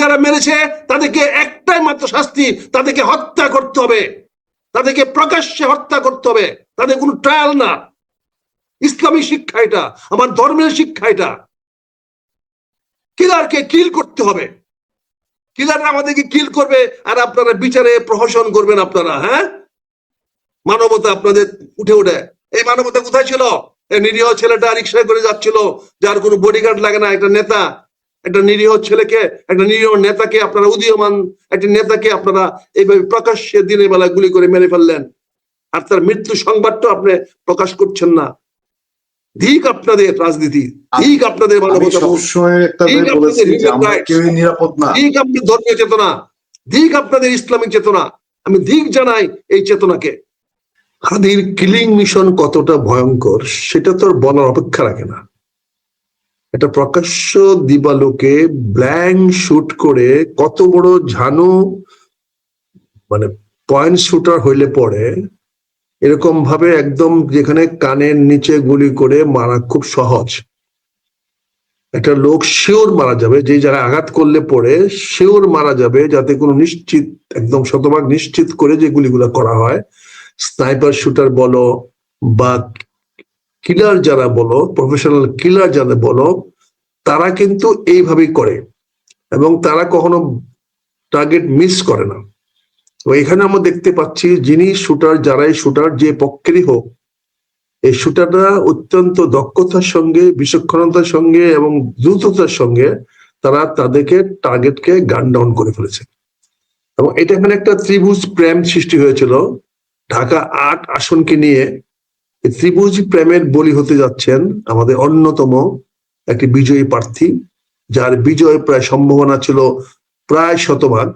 যারা মেরেছে তাদেরকে একটাই মাত্র শাস্তি, তাদেরকে হত্যা করতে হবে, তাদেরকে প্রকাশ্যে হত্যা করতে হবে, তাদের কোনো ট্রায়াল না। ইসলামী শিক্ষা এটা, আমার ধর্মের শিক্ষা এটা। কিলারকে কিল করতে হবে, কিলাররা আমাদেরকে কিল করবে আর আপনারা বিচারে প্রহসন করবেন আপনারা। হ্যাঁ, মানবতা আপনাদের উঠে উঠে। এই মানবতা কোথায় ছিল? এই নিরীহ ছেলেটা রিক্সায় করে যাচ্ছিল, যার কোনো বডিগার্ড লাগে না, একটা নেতা, একটা নিরীহ ছেলেকে, একটা নিরীহ নেতাকে আপনারা, উদীয়মান একটা নেতাকে আপনারা এইভাবে প্রকাশ্যে দিনের বেলা গুলি করে মেরে ফেললেন, আর তার মৃত্যু সংবাদটা আপনি প্রকাশ করছেন না। ধিক আপনাদের রাজনীতি, ধিক আপনাদের মানবতা, ধিক আপনাদের ধর্মীয় চেতনা, ধিক আপনাদের ইসলামিক চেতনা। আমি ধিক জানাই এই চেতনাকে। হাদির কিলিং মিশন কতটা ভয়ঙ্কর সেটা তো বলার অপেক্ষা রাখে না। এটা প্রকাশ্য দিবালোকে ব্ল্যাঙ্ক শুট করে কত বড় ঝানু, মানে পয়েন্ট শুটার হইলে পরে এরকম ভাবে একদম যেখানে কানের নিচে গুলি করে মারা খুব সহজ। একটা লোক শিওর মারা যাবে, যে জায়গায় আঘাত করলে পরে শিওর মারা যাবে, যাতে কোনো নিশ্চিত, একদম শতভাগ নিশ্চিত করে যে গুলিগুলা করা হয়। স্নাইপার শুটার বলো বা কিলার যারা বলো, প্রফেশনাল কিলার যারা বলো, তারা কিন্তু এইভাবেই করে এবং তারা কখনো টার্গেট মিস করে না। তো এখানে আমরা দেখতে পাচ্ছি যিনি শুটার, যারাই শুটার, যে পক্ষেরই হোক, এই শুটাররা অত্যন্ত দক্ষতার সঙ্গে, বিচক্ষণতার সঙ্গে এবং দ্রুততার সঙ্গে তারা তাদেরকে টার্গেটকে গান ডাউন করে ফেলেছে। এবং এটা এখানে একটা ত্রিভুজ প্রেম সৃষ্টি হয়েছিল ঢাকা ৮ আসনকে নিয়ে। এই ত্রিভুজ প্রেমের বলি হতে যাচ্ছেন আমাদের অন্যতম একটি বিজয়ী প্রার্থী, যার বিজয় প্রায় সম্ভাবনা ছিল প্রায় শতভাগ।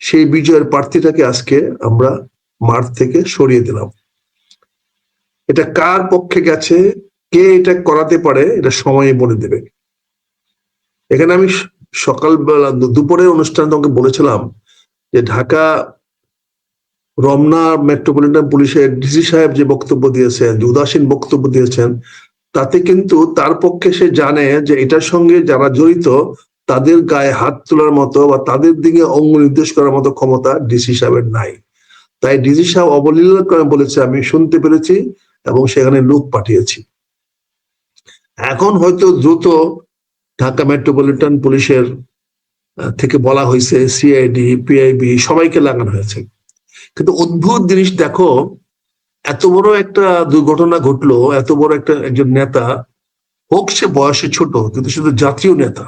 সেই বিজয়ের প্রার্থীটাকে আজকে আমরা মাঠ থেকে সরিয়ে দিলাম। এটা কার পক্ষে গেছে, কে এটা করাতে পারে, এটা সময় বলে দেবে। এখানে আমি সকালবেলা দুপুরের অনুষ্ঠানে তোমাকে বলেছিলাম যে ঢাকা রমনা মেট্রোপলিটন পুলিশের ডিসি সাহেব যে বক্তব্য দিয়েছেন, যে উদাসীন বক্তব্য দিয়েছেন, তাতে কিন্তু তার পক্ষে সে জানে যে এটার সঙ্গে যারা জড়িত তাদের গায়ে হাত তোলার মতো বা তাদের দিকে অঙ্গ নির্দেশ করার মতো ক্ষমতা ডিসি সাহেবের নাই। তাই ডিসি সাহেব অবলীলা করে বলেছে, আমি শুনতে পেরেছি এবং সেখানে লোক পাঠিয়েছি। এখন হয়তো দ্রুত ঢাকা মেট্রোপলিটন পুলিশের থেকে বলা হয়েছে, সিআইডি, পিআইবি সবাইকে লাগানো হয়েছে। কিন্তু অদ্ভুত জিনিস দেখো, এত বড় একটা দুর্ঘটনা ঘটলো, এত বড় একটা একজন নেতা হোক, সে বয়সে ছোট কিন্তু শুধু জাতীয় নেতা,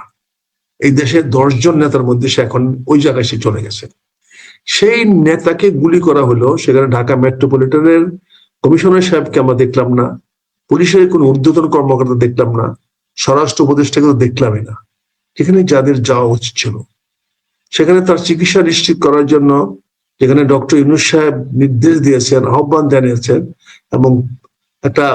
এই দেশের 10 জন নেতার মধ্যে সে এখন ওই জায়গায় সে চলে গেছে। সেই নেতাকে গুলি করা হলো, সেখানে ঢাকা মেট্রোপলিটনের কমিশনার সাহেবকে আমরা দেখলাম না, পুলিশের কোন ঊর্ধ্বতন কর্মকর্তা দেখলাম না, স্বরাষ্ট্র উপদেষ্টাকে তো দেখলামই না। যেখানে যাদের যাওয়া উচিত ছিল, সেখানে তার চিকিৎসা নিশ্চিত করার জন্য যেখানে ডক্টর ইউনূস সাহেব নির্দেশ দিয়েছেন, আহ্বান জানিয়েছেন এবং একটা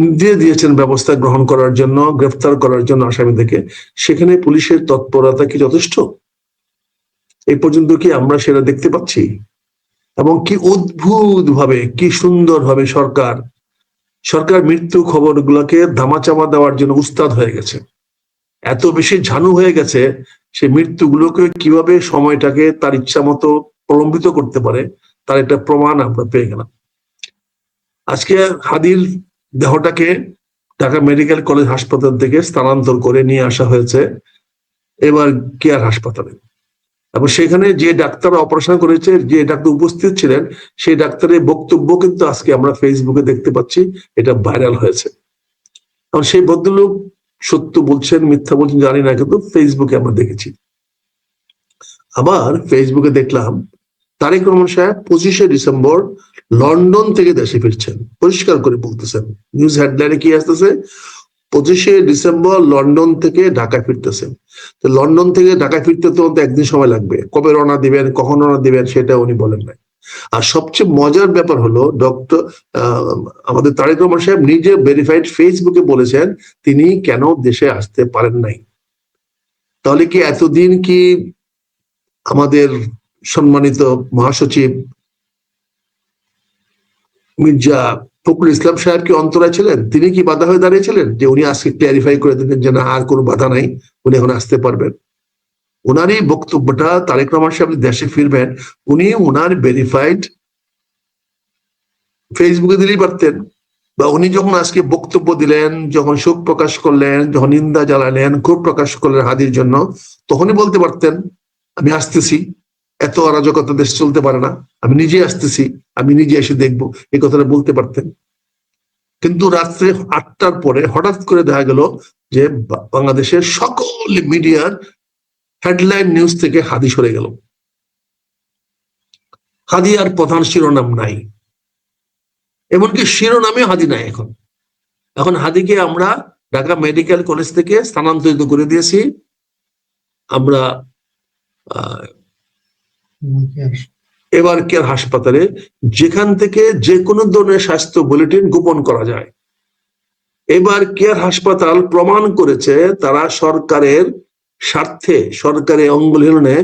নির্দেশ দিয়েছেন ব্যবস্থা গ্রহণ করার জন্য, গ্রেফতার করার জন্য আসামিদেরকে, সেখানে পুলিশের তৎপরতা কি যথেষ্ট? এই পর্যন্ত কি আমরা সেটা দেখতে পাচ্ছি? এবং কি অদ্ভুত ভাবে, কি সুন্দর ভাবে সরকার মৃত্যু খবরগুলোকে ধামাচাপা দেওয়ার জন্য উস্তাদ হয়ে গেছে। এত বেশি ঝানু হয়ে গেছে, সে মৃত্যুগুলোকে কিভাবে সময়টাকে তার ইচ্ছা মতো প্রলম্বিত করতে পারে, তার একটা প্রমাণ আমরা পেয়ে গেলাম। আজকে হাদির দেহটাকে ঢাকা মেডিকেল কলেজ হাসপাতাল থেকে স্থানান্তর করে নিয়ে আসা হয়েছে এবার কেয়ার হাসপাতালে, এবং সেখানে যে ডাক্তার অপারেশন করেছে, যে ডাক্তার উপস্থিত ছিলেন, সেই ডাক্তারের বক্তব্য কিন্তু আজকে আমরা ফেসবুকে দেখতে পাচ্ছি, এটা ভাইরাল হয়েছে। কারণ সেই ভদ্রলোক সত্য বলছেন মিথ্যা বলছেন জানি না, কিন্তু ফেসবুকে আমরা দেখেছি। আবার ফেসবুকে দেখলাম তারেক রহমান সাহেব 25শে ডিসেম্বর লন্ডন থেকে দেশে ফিরছেন, পরিষ্কার করে বলতেছেন। নিউজ হেডলাইনে কি আসতেছে? 25শে ডিসেম্বর লন্ডন থেকে ঢাকায় ফিরতেছেন। তো লন্ডন থেকে ঢাকায় ফিরতে তো একদিন সময় লাগবে, কবে রওনা দিবেন, কখন রওনা দিবেন সেটা উনি বলেন নাই। আর সবচেয়ে মজার ব্যাপার হলো আমাদের তারেক রহমান সাহেব নিজে ভেরিফাইড ফেসবুকে বলেছেন তিনি কেন দেশে আসতে পারেন নাই। তাহলে কি এতদিন কি আমাদের সম্মানিত মহাসচিব মির্জা ফখরুল ইসলাম সাহেব কি অন্তরায় ছিলেন? তিনি কি বাধা হয়ে দাঁড়িয়েছিলেন যে উনি আজকে ক্লিয়ারিফাই করে দিলেন যে না, আর কোনো বাধা নাই, উনি এখন আসতে পারবেন? ওনারই বক্তব্যটা, তারেক রহমান সাহেব দেশে ফিরবেন, উনি ওনার ভেরিফাইড ফেসবুকে দিলেই পারতেন, বা উনি যখন আজকে বক্তব্য দিলেন, যখন শোক প্রকাশ করলেন, যখন নিন্দা জ্বালালেন, ক্ষোভ প্রকাশ করলেন হাদির জন্য, তখনই বলতে পারতেন আমি আসতেছি, এত অরাজকতা দেশ চলতে পারে না, আমি নিজে আসতেছি, আমি নিজে এসে দেখবো, এই কথাটা বলতে পারতেন। কিন্তু রাত্রে 8টার পরে হঠাৎ করে দেখা গেল যে বাংলাদেশের সকল মিডিয়ার হেডলাইন নিউজ থেকে হাদি সরে গেল। হাদি আর প্রধান শিরোনাম নাই, এমনকি শিরোনামে হাদি নাই। এখন এখন হাদিকে আমরা ঢাকা মেডিকেল কলেজ থেকে স্থানান্তরিত করে দিয়েছি আমরা এবার কেয়ার হাসপাতালে, যেখান থেকে যে কোনো ধরনের স্বাস্থ্য বুলেটিন গোপন করা যায়। এবার কেয়ার হাসপাতাল প্রমাণ করেছে তারা সরকারের স্বার্থে, সরকারি অঙ্গলনে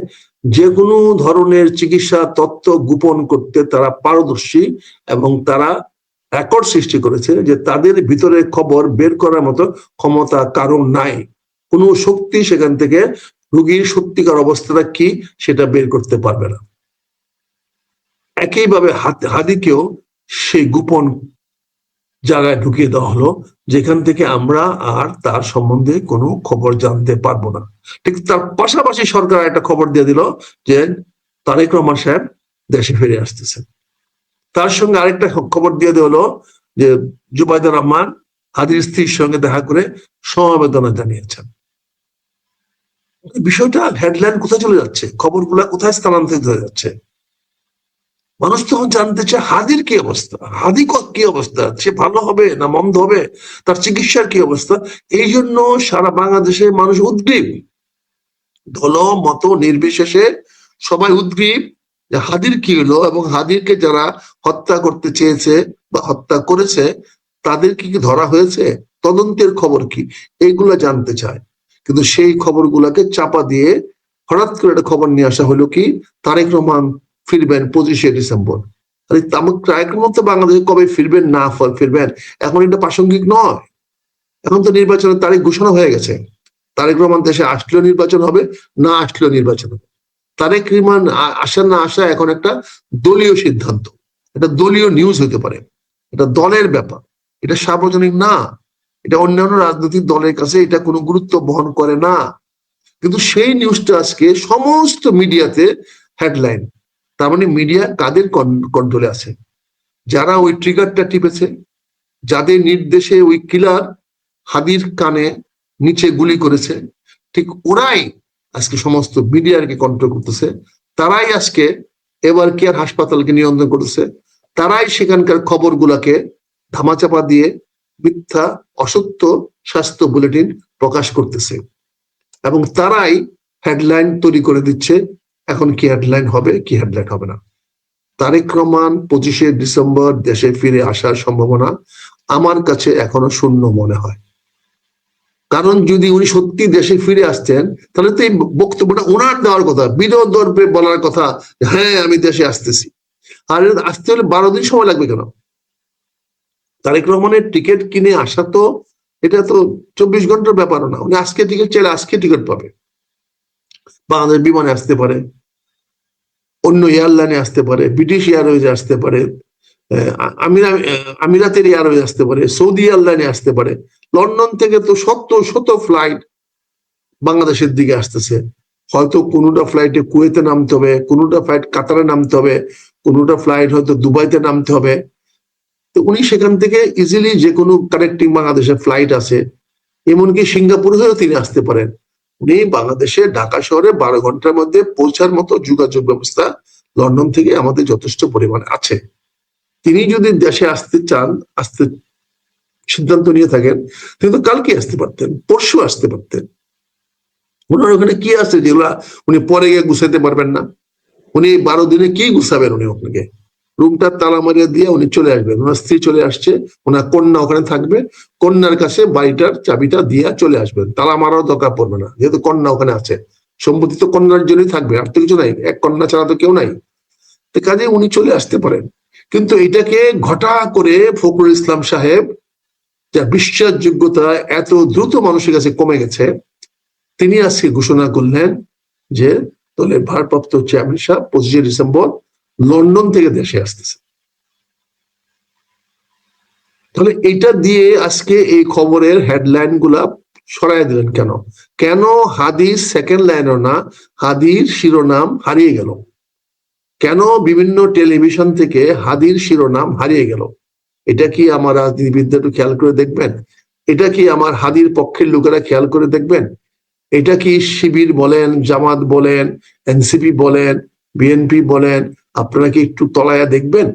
যে কোনো ধরনের চিকিৎসা তথ্য গোপন করতে তারা পারদর্শী, এবং তারা রেকর্ড সৃষ্টি করেছে যে তাদের ভিতরে খবর বের করার মতো ক্ষমতা কারণ নাই। কোনো শক্তি সেখান থেকে রোগীর সত্যিকার অবস্থাটা কি সেটা বের করতে পারবে না। একইভাবে হাদিকেও সেই গোপন জায়গায় ঢুকিয়ে দেওয়া হলো, যেখান থেকে আমরা আর তার সম্বন্ধে কোনো খবর জানতে পারবো না। ঠিক তার পাশাপাশি সরকার একটা খবর দিয়ে দিল যে তারেক রহমান সাহেব দেশে ফিরে আসতেছেন। তার সঙ্গে আরেকটা খবর দিয়ে দেওয়া হলো যে জুবাইদুর রহমান হাদির স্ত্রীর সঙ্গে দেখা করে সমবেদনা জানিয়েছেন। বিষয়টা হেডলাইন কোথায় চলে যাচ্ছে, খবরগুলা কোথায় স্থানান্তরিত হয়ে যাচ্ছে। মানুষ তখন জানতে চায় হাদির কি অবস্থা, হাদি কি অবস্থা, সে ভালো হবে না মন্দ হবে, তার চিকিৎসার কি অবস্থা। এই জন্য সারা বাংলাদেশে মানুষ উদ্গ্রীব, দল মত নির্বিশেষে সবাই উদ্গ্রীব যে হাদির কি হলো, এবং হাদিরকে যারা হত্যা করতে চেয়েছে বা হত্যা করেছে তাদের কি ধরা হয়েছে, তদন্তের খবর কি, এইগুলা জানতে চায়। কিন্তু সেই খবরগুলাকে চাপা দিয়ে হঠাৎ করে একটা খবর নিয়ে আসা হলো কি তারেক রহমান ফিরবেন 25শে ডিসেম্বর। আরে তারেক রহমান তো বাংলাদেশে কবে ফিরবেন না ফিরবেন এখন এটা প্রাসঙ্গিক নয়। এখন তো নির্বাচনের তারিখ ঘোষণা হয়ে গেছে। তারেক রহমান দেশে আসলেও নির্বাচন হবে, না আসলেও নির্বাচন হবে। তারেক রহমান আসা না আসা এখন একটা দলীয় সিদ্ধান্ত, এটা দলীয় নিউজ হতে পারে, এটা দলের ব্যাপার, এটা সার্বজনীন না, এটা অন্যান্য রাজনৈতিক দলের কাছে এটা কোনো গুরুত্ব বহন করে না। কিন্তু সেই নিউজটা আজকে সমস্ত মিডিয়াতে হেডলাইন। তার মানে মিডিয়া কাদের কন্ট্রোলে আছে? যারা ওই ট্রিগারটা টিপেছে, যাদের নির্দেশে ওই কিলার হাদির কানে নিচে গুলি করেছে, ঠিক ওরাই আজকে সমস্ত মিডিয়াকে কন্ট্রোল করতেছে। তারাই আজকে এবার কেয়ার হাসপাতালকে নিয়ন্ত্রণ করতেছে। তারাই সেখানকার খবরগুলাকে ধামাচাপা দিয়ে মিথ্যা অসত্য স্বাস্থ্য বুলেটিন প্রকাশ করতেছে, এবং তারাই হেডলাইন তৈরি করে দিচ্ছে এখন কি হেডলাইন হবে কি হেডলাইন হবে না। তারেক রহমান 25শে ডিসেম্বর দেশে ফিরে আসার সম্ভাবনা আমার কাছে এখনো শূন্য মনে হয়। কারণ যদি উনি সত্যি দেশে ফিরে আসতেন তাহলে তো এই বক্তব্যটা ওনার দেওয়ার কথা, বিরোধ দর্পে বলার কথা, হ্যাঁ আমি দেশে আসতেছি। আর আসতে হলে 12 দিন সময় লাগবে কেন? তারেক রহমানের টিকিট কিনে আসা তো এটা তো 24 ঘন্টার ব্যাপারও না। উনি আজকে টিকিট চাইলে আজকে টিকিট পাবে। বাংলাদেশ বিমানে আসতে পারে, অন্য এয়ারলাইনে আসতে পারে, ব্রিটিশ এয়ারওয়েজে আসতে পারে, আমিরাতের এয়ারওয়েজ আসতে পারে, সৌদি এয়ারলাইনে আসতে পারে। লন্ডন থেকে তো শত শত ফ্লাইট বাংলাদেশের দিকে আসতেছে। হয়তো কোনোটা ফ্লাইটে কুয়েতে নামতে হবে, কোনোটা ফ্লাইট কাতারে নামতে হবে, কোনোটা ফ্লাইট হয়তো দুবাইতে নামতে হবে। তো উনি সেখান থেকে ইজিলি যে কোনো কানেক্টিং বাংলাদেশের ফ্লাইট আছে, এমনকি সিঙ্গাপুর হয়েও তিনি আসতে পারেন। উনি বাংলাদেশে ঢাকা শহরে 12 ঘন্টার মধ্যে পৌঁছার মতো যোগাযোগ ব্যবস্থা লন্ডন থেকে আমাদের যথেষ্ট পরিমাণে আছে। তিনি যদি দেশে আসতে চান, আসতে সিদ্ধান্ত নিয়ে থাকেন, তিনি তো কালকে আসতে পারতেন, পরশু আসতে পারতেন। ওনার ওখানে কি আছে যেগুলা উনি পরে গিয়ে গুছাইতে পারবেন না? উনি 12 দিনে কি গুছাবেন? উনি ওখানে রুমটার তালা মারিয়ে দিয়ে উনি চলে আসবেন। ওনার স্ত্রী চলে আসছে, ওনার কন্যা ওখানে থাকবে, কন্যার কাছে বাড়িটার চাবিটা দিয়ে চলে আসবেন। তালা মারার দরকার পড়বে না, যেহেতু কন্যা ওখানে আছে। সম্পত্তি তো কন্যার জন্যই থাকবে, আর তো কিছু নাই, এক কন্যা ছাড়া তো কেউ নাই। তো কাজে উনি চলে আসতে পারেন। কিন্তু এটাকে ঘটা করে ফখরুল ইসলাম সাহেব, যার বিশ্বাসযোগ্যতা এত দ্রুত মানুষের কাছে কমে গেছে, তিনি আজকে ঘোষণা করলেন যে দলের ভারপ্রাপ্ত চেয়ারম্যান সাহেব 25 ডিসেম্বর লন্ডন থেকে দেশে আসতেছে। তাহলে এটা দিয়ে আজকে এই খবরের হেডলাইন গুলা সরাই দিলেন কেন? কেন হাদির সেকেন্ড লাইনও না, হাদির শিরোনাম হারিয়ে গেল? কেন বিভিন্ন টেলিভিশন থেকে হাদির শিরোনাম হারিয়ে গেল? এটা কি আমার রাজনীতিবিদরা একটু খেয়াল করে দেখবেন? এটা কি আমার হাদির পক্ষের লোকেরা খেয়াল করে দেখবেন? এটা কি শিবির বলেন, জামাত বলেন, এনসিপি বলেন, বিএনপি বলেন, আপনারা কি একটু তলায়া দেখবেন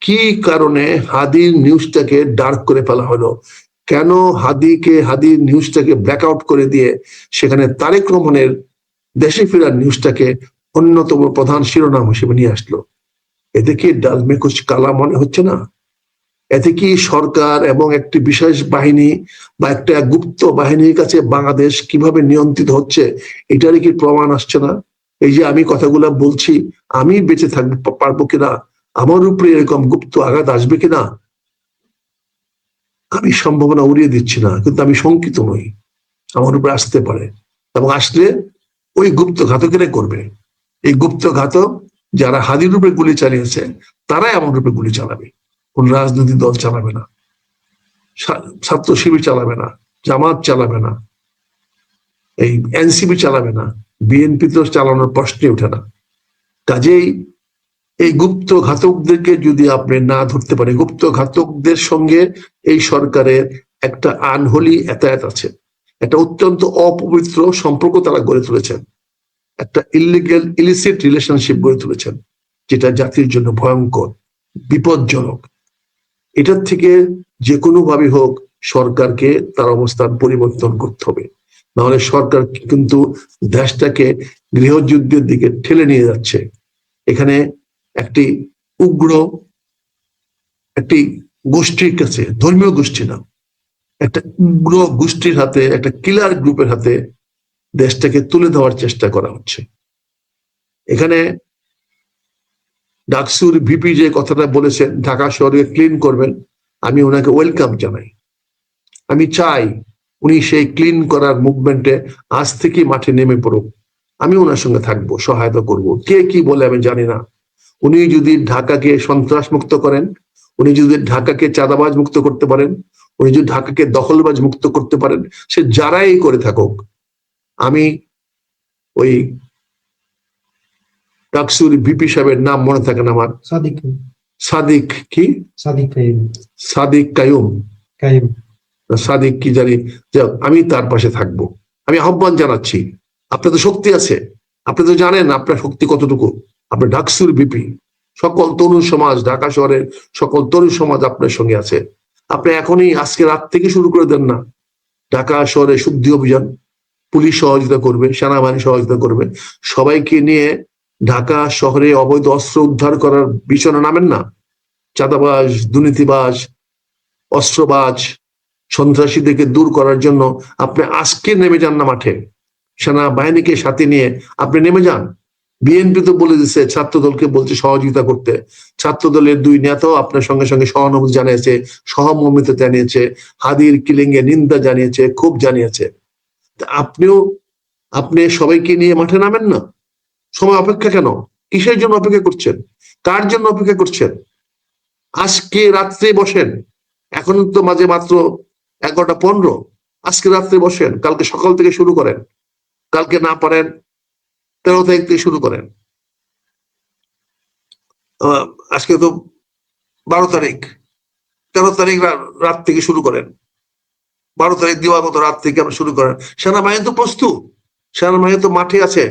কি কারণে হাদির নিউজটাকে ডার্ক করে ফেলা হলো? কেন হাদির নিউজটাকে ব্ল্যাকআউট করে দিয়ে সেখানে তারেক রহমানের দেশে ফেরার নিউজটাকে অন্যতম প্রধান শিরোনাম হিসেবে নিয়ে আসলো? এতে কি ডালমে কুছ কালা মনে হচ্ছে না? এতে কি সরকার এবং একটি বিশেষ বাহিনী বা একটা গুপ্ত বাহিনীর কাছে বাংলাদেশ কিভাবে নিয়ন্ত্রিত হচ্ছে এটারই কি প্রমাণ আসছে না? এই যে আমি কথাগুলা বলছি, আমি বেঁচে থাকবো পারবো কিনা, আমার উপরে এরকম গুপ্ত আঘাত আসবে কিনা, আমি সম্ভাবনা উড়িয়ে দিচ্ছি না, কিন্তু আমি শঙ্কিত নই, আমার উপরে আসতে পারে। এবং আসলে ওই গুপ্ত ঘাতকেরাই করবে। এই গুপ্ত ঘাতক যারা হাদির উপরে গুলি চালিয়েছে তারাই আমার উপরে গুলি চালাবে। কোন রাজনৈতিক দল চালাবে না, ছাত্র শিবির চালাবে না, জামাত চালাবে না, এই এনসিপি চালাবে না, বিএনপি তো চালানোর প্রশ্নই ওঠে না। কাজেই এই গুপ্ত ঘাতকদেরকে যদি আপনি না ধরতে পারেন, গুপ্ত ঘাতকদের সঙ্গে এই সরকারের একটা আনহোলি অ্যাটাচ আছে, একটা অত্যন্ত অপবিত্র সম্পর্ক তারা গড়ে তুলেছেন, একটা ইলিসিট রিলেশনশিপ গড়ে তুলেছেন, যেটা জাতির জন্য ভয়ঙ্কর, বিপজ্জনক। এটার থেকে যে কোনো ভাবে হোক সরকারকে তার অবস্থান পরিবর্তন করতে হবে, নাহলে সরকার কিন্তু দেশটাকে গৃহযুদ্ধের দিকে ঠেলে নিয়ে যাচ্ছে। এখানে একটি উগ্র একটি গোষ্ঠীর কাছে, ধর্মীয় গোষ্ঠী না, একটা উগ্র গোষ্ঠীর হাতে, একটা কিলার গ্রুপের হাতে দেশটাকে তুলে দেওয়ার চেষ্টা করা হচ্ছে। এখানে ডাকসুর ভিপি যে কথাটা বলেছেন ঢাকা শহরকে ক্লিন করবেন, আমি ওনাকে ওয়েলকাম জানাই। আমি চাই উনি সেই ক্লিন করার মুভমেন্টে আজ থেকে মাঠে নেমে পড়ুক। আমি ওনার সঙ্গে থাকবো, সহায়তা করব। কে কি বলে আমি জানি না। উনি যদি ঢাকাকে সন্ত্রাস মুক্ত করেন, উনি যদি ঢাকাকে চাঁদাবাজ মুক্ত করতে পারেন, উনি যদি ঢাকাকে দখলবাজ মুক্ত করতে পারেন, সে যারাই করে থাকুক, আমি ওই ডাকসুর ভিপি সাহেবের নাম মনে থাকে না আমার, সাদিক কি, সাদিক কায়ুম, সাদিক কি জানি, আমি তার পাশে থাকবো। আমি আহ্বান জানাচ্ছি, আপনার তো শক্তি আছে, আপনি তো জানেন আপনার শক্তি কতটুকু। আপনার ডাকসুর ভিপি, সকল তরুণ সমাজ, ঢাকা শহরের সকল তরুণ সমাজ আপনার সঙ্গে আছে। আপনি এখনই আজকে রাত থেকে শুরু করে দেন না ঢাকা শহরে শুদ্ধি অভিযান, পুলিশ সহযোগিতা করবে, সেনাবাহিনী সহযোগিতা করবে, সবাইকে নিয়ে ঢাকা শহরে অবৈধ অস্ত্র উদ্ধার করার পিছনে নামেন না। চাঁদাবাজ, দুর্নীতিবাজ, অস্ত্রবাজ, সন্ত্রাসীদেরকে দূর করার জন্য আপনি আজকে নেমে যান না মাঠে, সেনাবাহিনীকে সাথে নিয়ে আপনি নেমে যান। বিএনপি তো বলে দিচ্ছে ছাত্র দলকে বলছে সহযোগিতা করতে, ছাত্র দলের 2 নেতাও আপনার সঙ্গে সঙ্গে সহানুভূতি জানিয়েছে, সহমর্মিতা জানিয়েছে, হাদির কিলিং এ নিন্দা জানিয়েছে, ক্ষোভ জানিয়েছে। আপনি সবাইকে নিয়ে মাঠে নামেন না। সময় অপেক্ষা কেন? কিসের জন্য অপেক্ষা করছেন? কার জন্য অপেক্ষা করছেন? আজকে রাত্রে বসেন, এখন তো মাঝে মাত্র 11:15, আজকে রাত্রে বসেন, কালকে সকাল থেকে শুরু করেন, কালকে না পারেন 13 তারিখ থেকে শুরু করেন। আজকে তো 12 তারিখ, 13 তারিখ রাত থেকে শুরু করেন, 12 তারিখ দেওয়ার মতো রাত থেকে আমরা শুরু করেন। সেনাবাহিনী তো প্রস্তুত, সেনাবাহিনী তো মাঠে আছে।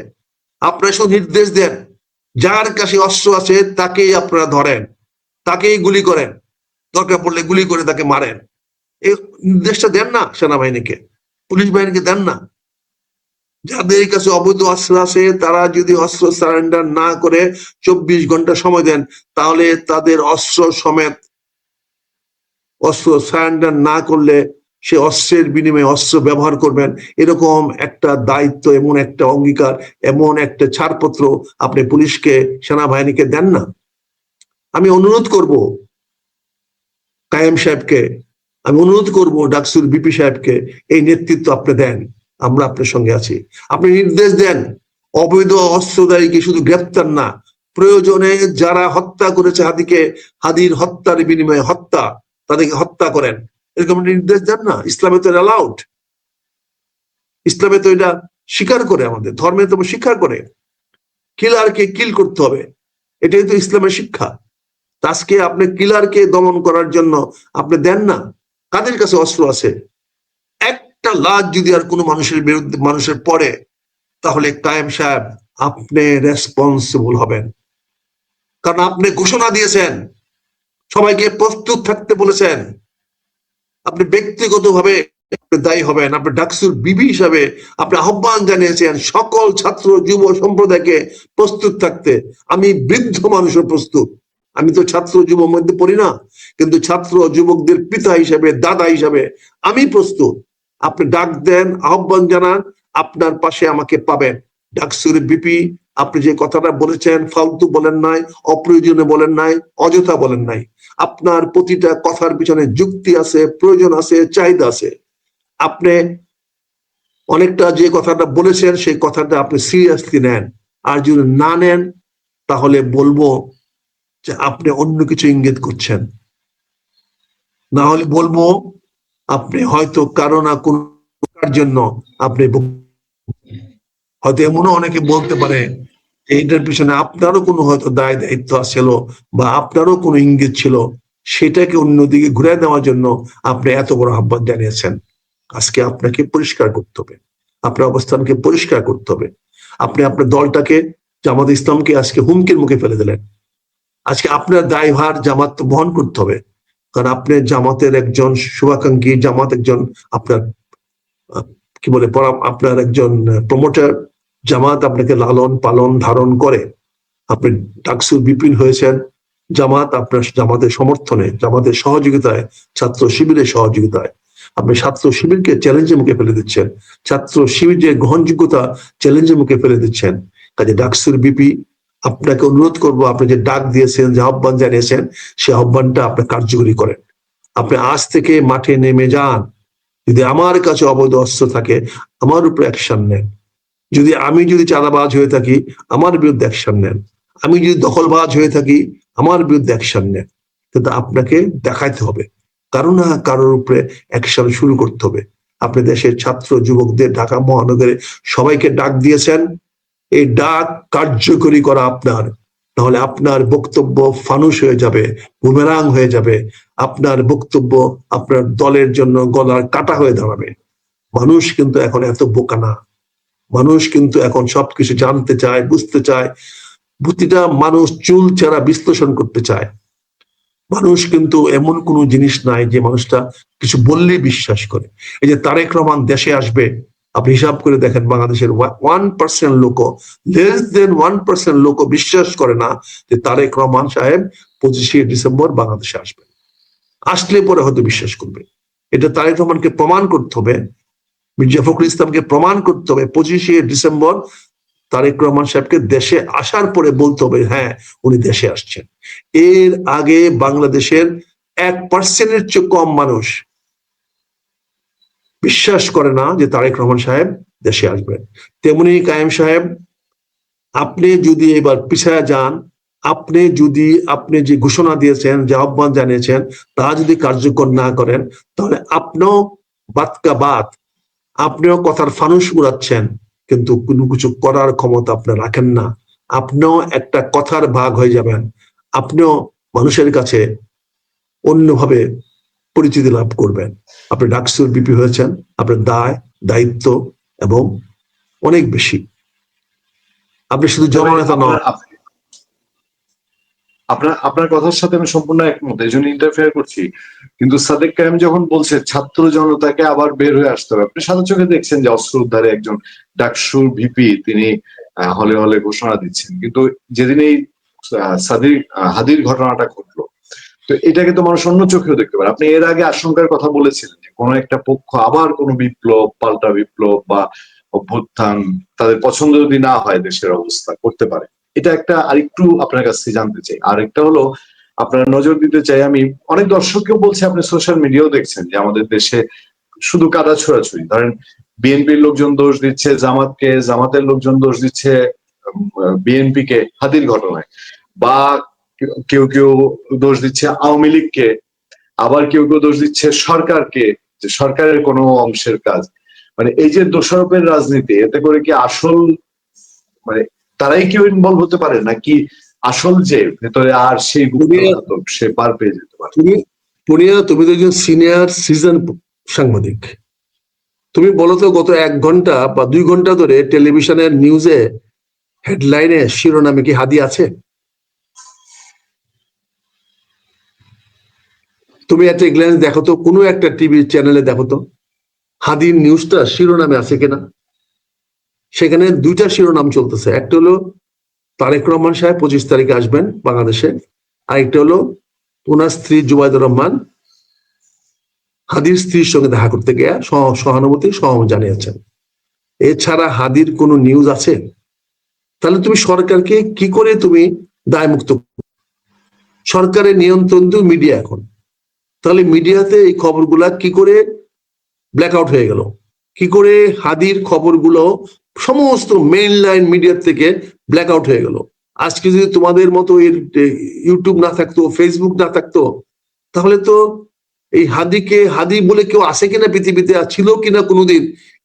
আপনারা শুধু নির্দেশ দেন, যার কাছে অস্ত্র আছে তাকেই আপনারা ধরেন, তাকেই গুলি করেন, দরকার পড়লে গুলি করে তাকে মারেন। এই নির্দেশটা দেন না সেনাবাহিনীকে, পুলিশ বাহিনীকে দেন না। যাদের কাছে অবৈধ অস্ত্র আছে তারা যদি অস্ত্র সারেন্ডার না করে 24 ঘন্টা সময় দেন, তাহলে তাদের অস্ত্র সমেত, অস্ত্র সারেন্ডার না করলে সে অস্ত্রের বিনিময়ে অস্ত্র ব্যবহার করবেন, এরকম একটা দায়িত্ব, এমন একটা অঙ্গীকার, এমন একটা ছাড়পত্র আপনি পুলিশকে, সেনাবাহিনীকে দেন না। আমি অনুরোধ করব কায়েম সাহেবকে, আমি অনুরোধ করব ডাকসুর বিপি সাহেবকে, এই নেতৃত্ব আপনি দেন, আমরা আপনার সঙ্গে আছি। আপনি নির্দেশ দেন, অবৈধ অস্ত্রধারীকে শুধু গ্রেপ্তার না, প্রয়োজনে যারা হত্যা করেছে হাদিকে, হাদির হত্যার বিনিময়ে হত্যা, তাদেরকে হত্যা করেন, এরকম নির্দেশ দেন না। ইসলামে তো অ্যালাউড, ইসলামে তো এটা স্বীকার করে, আমাদের ধর্মে তো স্বীকার করে কিলারকে কিল করতে হবে, এটাই তো ইসলামের শিক্ষা। আজকে আপনি কিলারকে দমন করার জন্য আপনি দেন না। কাদের কাছে অস্ত্র আছে? একটা লাশ যদি আর কোনো মানুষের বিরুদ্ধে মানুষের পড়ে, তাহলে কায়েম সাহেব আপনি রেসপন্সিবল হবেন, কারণ আপনি ঘোষণা দিয়েছেন, সবাইকে প্রস্তুত থাকতে বলেছেন, আপনি ব্যক্তিগতভাবে দায়ী হবেন। আপনি ডাকসুর বিবি হিসাবে আপনি আহ্বান জানিয়েছেন সকল ছাত্র যুব সম্প্রদায়কে প্রস্তুত থাকতে। আমি বৃদ্ধ মানুষের প্রস্তুত, আমি তো ছাত্র যুবক মধ্যে পড়ি না, কিন্তু ছাত্র যুবকদের পিতা হিসাবে, দাদা হিসাবে আমি প্রস্তুত। আপনি ডাক দেন, আহ্বান জানান, আপনার পাশে আমাকে পাবেন। ডাকসুর বিপি, আপনি যে কথাটা বলেছেন ফালতু বলেন নাই, অপ্রয়োজনে বলেন নাই, অযথা বলেন নাই। আপনার প্রতিটা কথার পিছনে যুক্তি আছে, প্রয়োজন আছে, চাহিদা আছে। আপনি অনেকটা যে কথাটা বলেছেন সেই কথাটা আপনি সিরিয়াসলি নেন, আর যদি না নেন তাহলে বলবো যে আপনি অন্য কিছু ইঙ্গিত করছেন, না হলে বলবো আপনি হয়তো কারো না কোন জন্য আপনি হয়তো এমনও অনেকে বলতে পারে এইটার পিছনে আপনারও কোনো হয়তো দায় দায়িত্ব ছিল, বা আপনারও কোনো ইঙ্গিত ছিল, সেটাকে অন্যদিকে ঘুরে দেওয়ার জন্য আপনি এত বড় আহ্বান জানিয়েছেন। আজকে আপনাকে পরিষ্কার করতে হবে, আপনার অবস্থানকে পরিষ্কার করতে হবে। আপনি আপনার দলটাকে, জামাত ইসলামকে আজকে হুমকির মুখে ফেলে দিলেন। আজকে আপনার দায়ভার জামাত বহন করতে হবে, কারণ আপনি জামাতের একজন শুভাকাঙ্ক্ষী, জামাত একজন আপনার কি বলে আপনার একজন প্রমোটার। জামাত আপনাকে লালন পালন ধারণ করে। আপনি ডাকসুর বিপিন হয়েছেন, জামাত আপনার জামাতের সমর্থনে, জামাতের সহযোগিতায়, ছাত্র শিবিরের সহযোগিতায় আপনি ছাত্র শিবিরকে চ্যালেঞ্জের মুখে ফেলে দিচ্ছেন, ছাত্র শিবির যে গ্রহণযোগ্যতা চ্যালেঞ্জের মুখে ফেলে দিচ্ছেন। কাজে ডাকসুর বিপি, আপনাকে অনুরোধ করবো, আপনি যে ডাক দিয়েছেন, যে আহ্বান জানিয়েছেন, সেই আহ্বানটা আপনি কার্যকরী করেন। আপনি আজ থেকে মাঠে নেমে যান। যদি আমার কাছে অবৈধ অস্ত্র থাকে, আমার উপরে অ্যাকশন নেন। আমি যদি চাঁদাবাজ হয়ে থাকি, আমার বিরুদ্ধে অ্যাকশন নেন। আমি যদি দখলবাজ হয়ে থাকি, আমার বিরুদ্ধে অ্যাকশন নেন। কিন্তু আপনাকে দেখাইতে হবে, কারো না কারোর উপরে অ্যাকশন শুরু করতে হবে। আপনি দেশের ছাত্র যুবকদের, ঢাকা মহানগরে সবাইকে ডাক দিয়েছেন, এই ডাক কার্যকরী করা আপনার, তাহলে আপনার বক্তব্য ফানুস হয়ে যাবে, বুমেরাং হয়ে যাবে। আপনার বক্তব্য আপনার দলের জন্য গলার কাটা হয়ে দাঁড়াবে। মানুষ কিন্তু এখন এত বোকা না, মানুষ কিন্তু এখন সবকিছু জানতে চায়, বুঝতে চায়, প্রতিটা মানুষ চুল চেরা বিশ্লেষণ করতে চায়। মানুষ কিন্তু এমন কোনো জিনিস নাই যে মানুষটা কিছু বললেই বিশ্বাস করে। এই যে তারেক রহমান দেশে আসবে, আপনি হিসাব করে দেখেন, বাংলাদেশের 1% লোক, লেস দেন 1% লোক বিশ্বাস করে না যে তারেক রহমান সাহেব 25শে ডিসেম্বর বাংলাদেশে আসবে। আসলে পরে হয়তো বিশ্বাস করবে। এটা তারেক রহমানকে প্রমাণ করতে হবে, মির্জা ফখরুল ইসলামকে প্রমাণ করতে হবে 25শে ডিসেম্বর তারেক রহমান সাহেবকে দেশে আসার পরে বলতে হবে হ্যাঁ উনি দেশে আসছেন। এর আগে বাংলাদেশের 1%-এর চেয়ে কম মানুষ বিশ্বাস করে না যে তারেক রহমান সাহেব দেশে আসবেন। তেমনি কায়েম সাহেব, আপনি যদি এবার পিছায়া যান, আপনি যে ঘোষণা দিয়েছেন, যে আহ্বান জানিয়েছেন, তা যদি কার্যকর না করেন, তাহলে আপনিও বাতকা বাত, আপনিও কথার ফানুস উড়াচ্ছেন, কিন্তু কোনো কিছু করার ক্ষমতা আপনি রাখেন না। আপনিও একটা কথার ভাগ হয়ে যাবেন, আপনিও মানুষের কাছে অন্যভাবে পরিচিতি লাভ করবেন। আপনি ডাকসুর বিপি হয়েছেন, আপনার দায় দায়িত্ব এবং অনেক বেশি। আপনি শুধু জননেতা নন। আপনার কথার সাথে আমি সম্পূর্ণ একমত, এই জন্য ইন্টারফেয়ার করছি। কিন্তু সাদেক কায়েম যখন বলছে ছাত্র জনতাকে আবার বের হয়ে আসতে হবে, আপনি সাদা চোখে দেখছেন যে অস্ত্র উদ্ধারে একজন ডাকসুর ভিপি তিনি হলে হলে ঘোষণা দিচ্ছেন, কিন্তু যেদিন এই হাদির ঘটনাটা ঘটলো, তো এটাকে তো মানুষ অন্য চোখেও দেখতে পারে। আপনি এর আগে আশঙ্কার কথা বলেছিলেন যে কোনো একটা পক্ষ আবার কোনো বিপ্লব, পাল্টা বিপ্লব বা অভ্যুত্থান তাদের পছন্দ যদি না হয় দেশের অবস্থা করতে পারে। এটা একটা আরেকটু আপনার কাছ থেকে জানতে চাই। আরেকটা হলো আপনার নজর দিতে চাই, আমি অনেক দর্শককেও বলছি, আপনি সোশ্যাল মিডিয়াও দেখছেন যে আমাদের দেশে শুধু কাদা ছোড়াছুড়ি। ধরেন বিএনপির লোকজন দোষ দিচ্ছে জামাতকে, জামাতের লোকজন দোষ দিচ্ছে বিএনপি কে হাদির ঘটনায়, বা কেউ কেউ দোষ দিচ্ছে আওয়ামী লীগকে, আবার কেউ কেউ দোষ দিচ্ছে সরকারকে, যে সরকারের কোনো অংশের কাজ। মানে এই যে দোষারোপের রাজনীতি, এতে করে কি আসল মানে তারাই কেউ ইনভলভ হতে পারে নাকি আসল যে ভেতরে আর সেই গুপ্ত ঘাতক সে পার পেয়ে যেতে পারে? তুমি তো একজন সিনিয়র সিজন সাংবাদিক, তুমি বলো তো গত 1 ঘন্টা বা 2 ঘন্টা ধরে টেলিভিশনের নিউজে হেডলাইনে শিরোনামে কি হাদি আছে? তুমি একটা গ্ল্যান্স দেখো তো, কোনো একটা টিভি চ্যানেলে দেখো তো হাদির নিউজটা শিরোনামে আছে কিনা। সেখানে 2টা শিরোনাম চলতেছে, একটা হলো তারেক রহমান সাহেব 25 তারিখে আসবেন বাংলাদেশে, আরেকটা হলো ওনার স্ত্রী জুবাইদুর রহমান হাদির স্ত্রীর সঙ্গে দেখা করতে গিয়ে সহানুভূতি সহমত জানিয়েছেন। এছাড়া হাদির কোনো নিউজ আছে? তাহলে তুমি সরকারকে কি করে তুমি দায়মুক্ত? সরকারের নিয়ন্ত্রণ তো মিডিয়া এখন, তাহলে মিডিয়াতে এই খবরগুলা কি করে ব্ল্যাক আউট হয়ে গেল? কি করে হাদির খবরগুলো সমস্ত মেইন লাইন মিডিয়া থেকে ব্ল্যাক আউট হয়ে গেল? আজকে যদি তোমাদের মতো ইউটিউব না থাকতো, ফেসবুক না থাকতো, তাহলে তো এই হাদিকে হাদি বলে কেউ আসে কিনা পৃথিবীতে, ছিল কিনা কোনোদিন,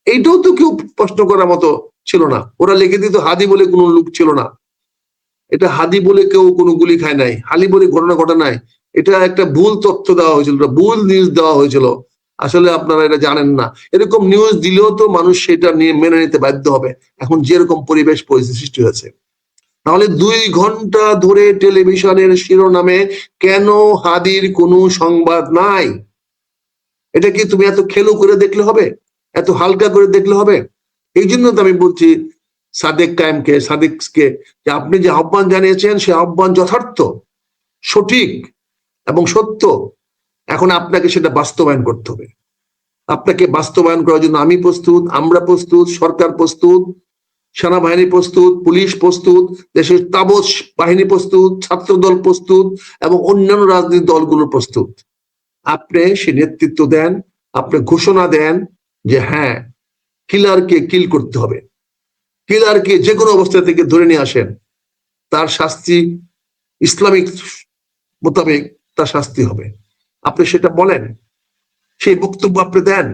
এইটাও তো কেউ প্রশ্ন করার মতো ছিল না। ওরা লিখে দিত হাদি বলে কোনো লোক ছিল না, এটা হাদি বলে কেউ কোনো গুলি খায় নাই, হালি বলে ঘটনা ঘটে নাই, এটা একটা ভুল তথ্য দেওয়া হয়েছিল, ভুল নিউজ দেওয়া হয়েছিল। আসলে আপনারা এটা জানেন না। এরকম নিউজ দিলেও তো মানুষ সেটা নিয়ে মেনে নিতে বাধ্য হবে, এখন যেরকম পরিবেশ পরিস্থিতি সৃষ্টি হয়েছে। তাহলে 2 ঘন্টা ধরে টেলিভিশনের শিরোনামে কেন হাদির কোনো সংবাদ নাই? এটা কি তুমি এত খেলো করে দেখলে হবে? এত হালকা করে দেখলে হবে? এই জন্য তো আমি বলছি সাদেক কায়েমকে, সাদেককে, যে আপনি যে আহ্বান জানিয়েছেন সে আহ্বান যথার্থ, সঠিক এবং সত্য। এখন আপনাকে সেটা বাস্তবায়ন করতে হবে। আপনাকে বাস্তবায়ন করার জন্য আমি প্রস্তুত, আমরা প্রস্তুত, সরকার প্রস্তুত, সেনাবাহিনী প্রস্তুত, পুলিশ প্রস্তুত, দেশের তাবৎ বাহিনী প্রস্তুত, ছাত্র দল প্রস্তুত এবং অন্যান্য রাজনৈতিক দলগুলো প্রস্তুত। আপনি সে নেতৃত্ব দেন, আপনি ঘোষণা দেন যে হ্যাঁ, কিলারকে কিল করতে হবে, কিলারকে যে কোনো অবস্থা থেকে ধরে নিয়ে আসেন, তার শাস্তি ইসলামিক মোতাবেক তার শাস্তি হবে। আপনি সেটা বলেন, সেই বক্তব্য আপনি দেন,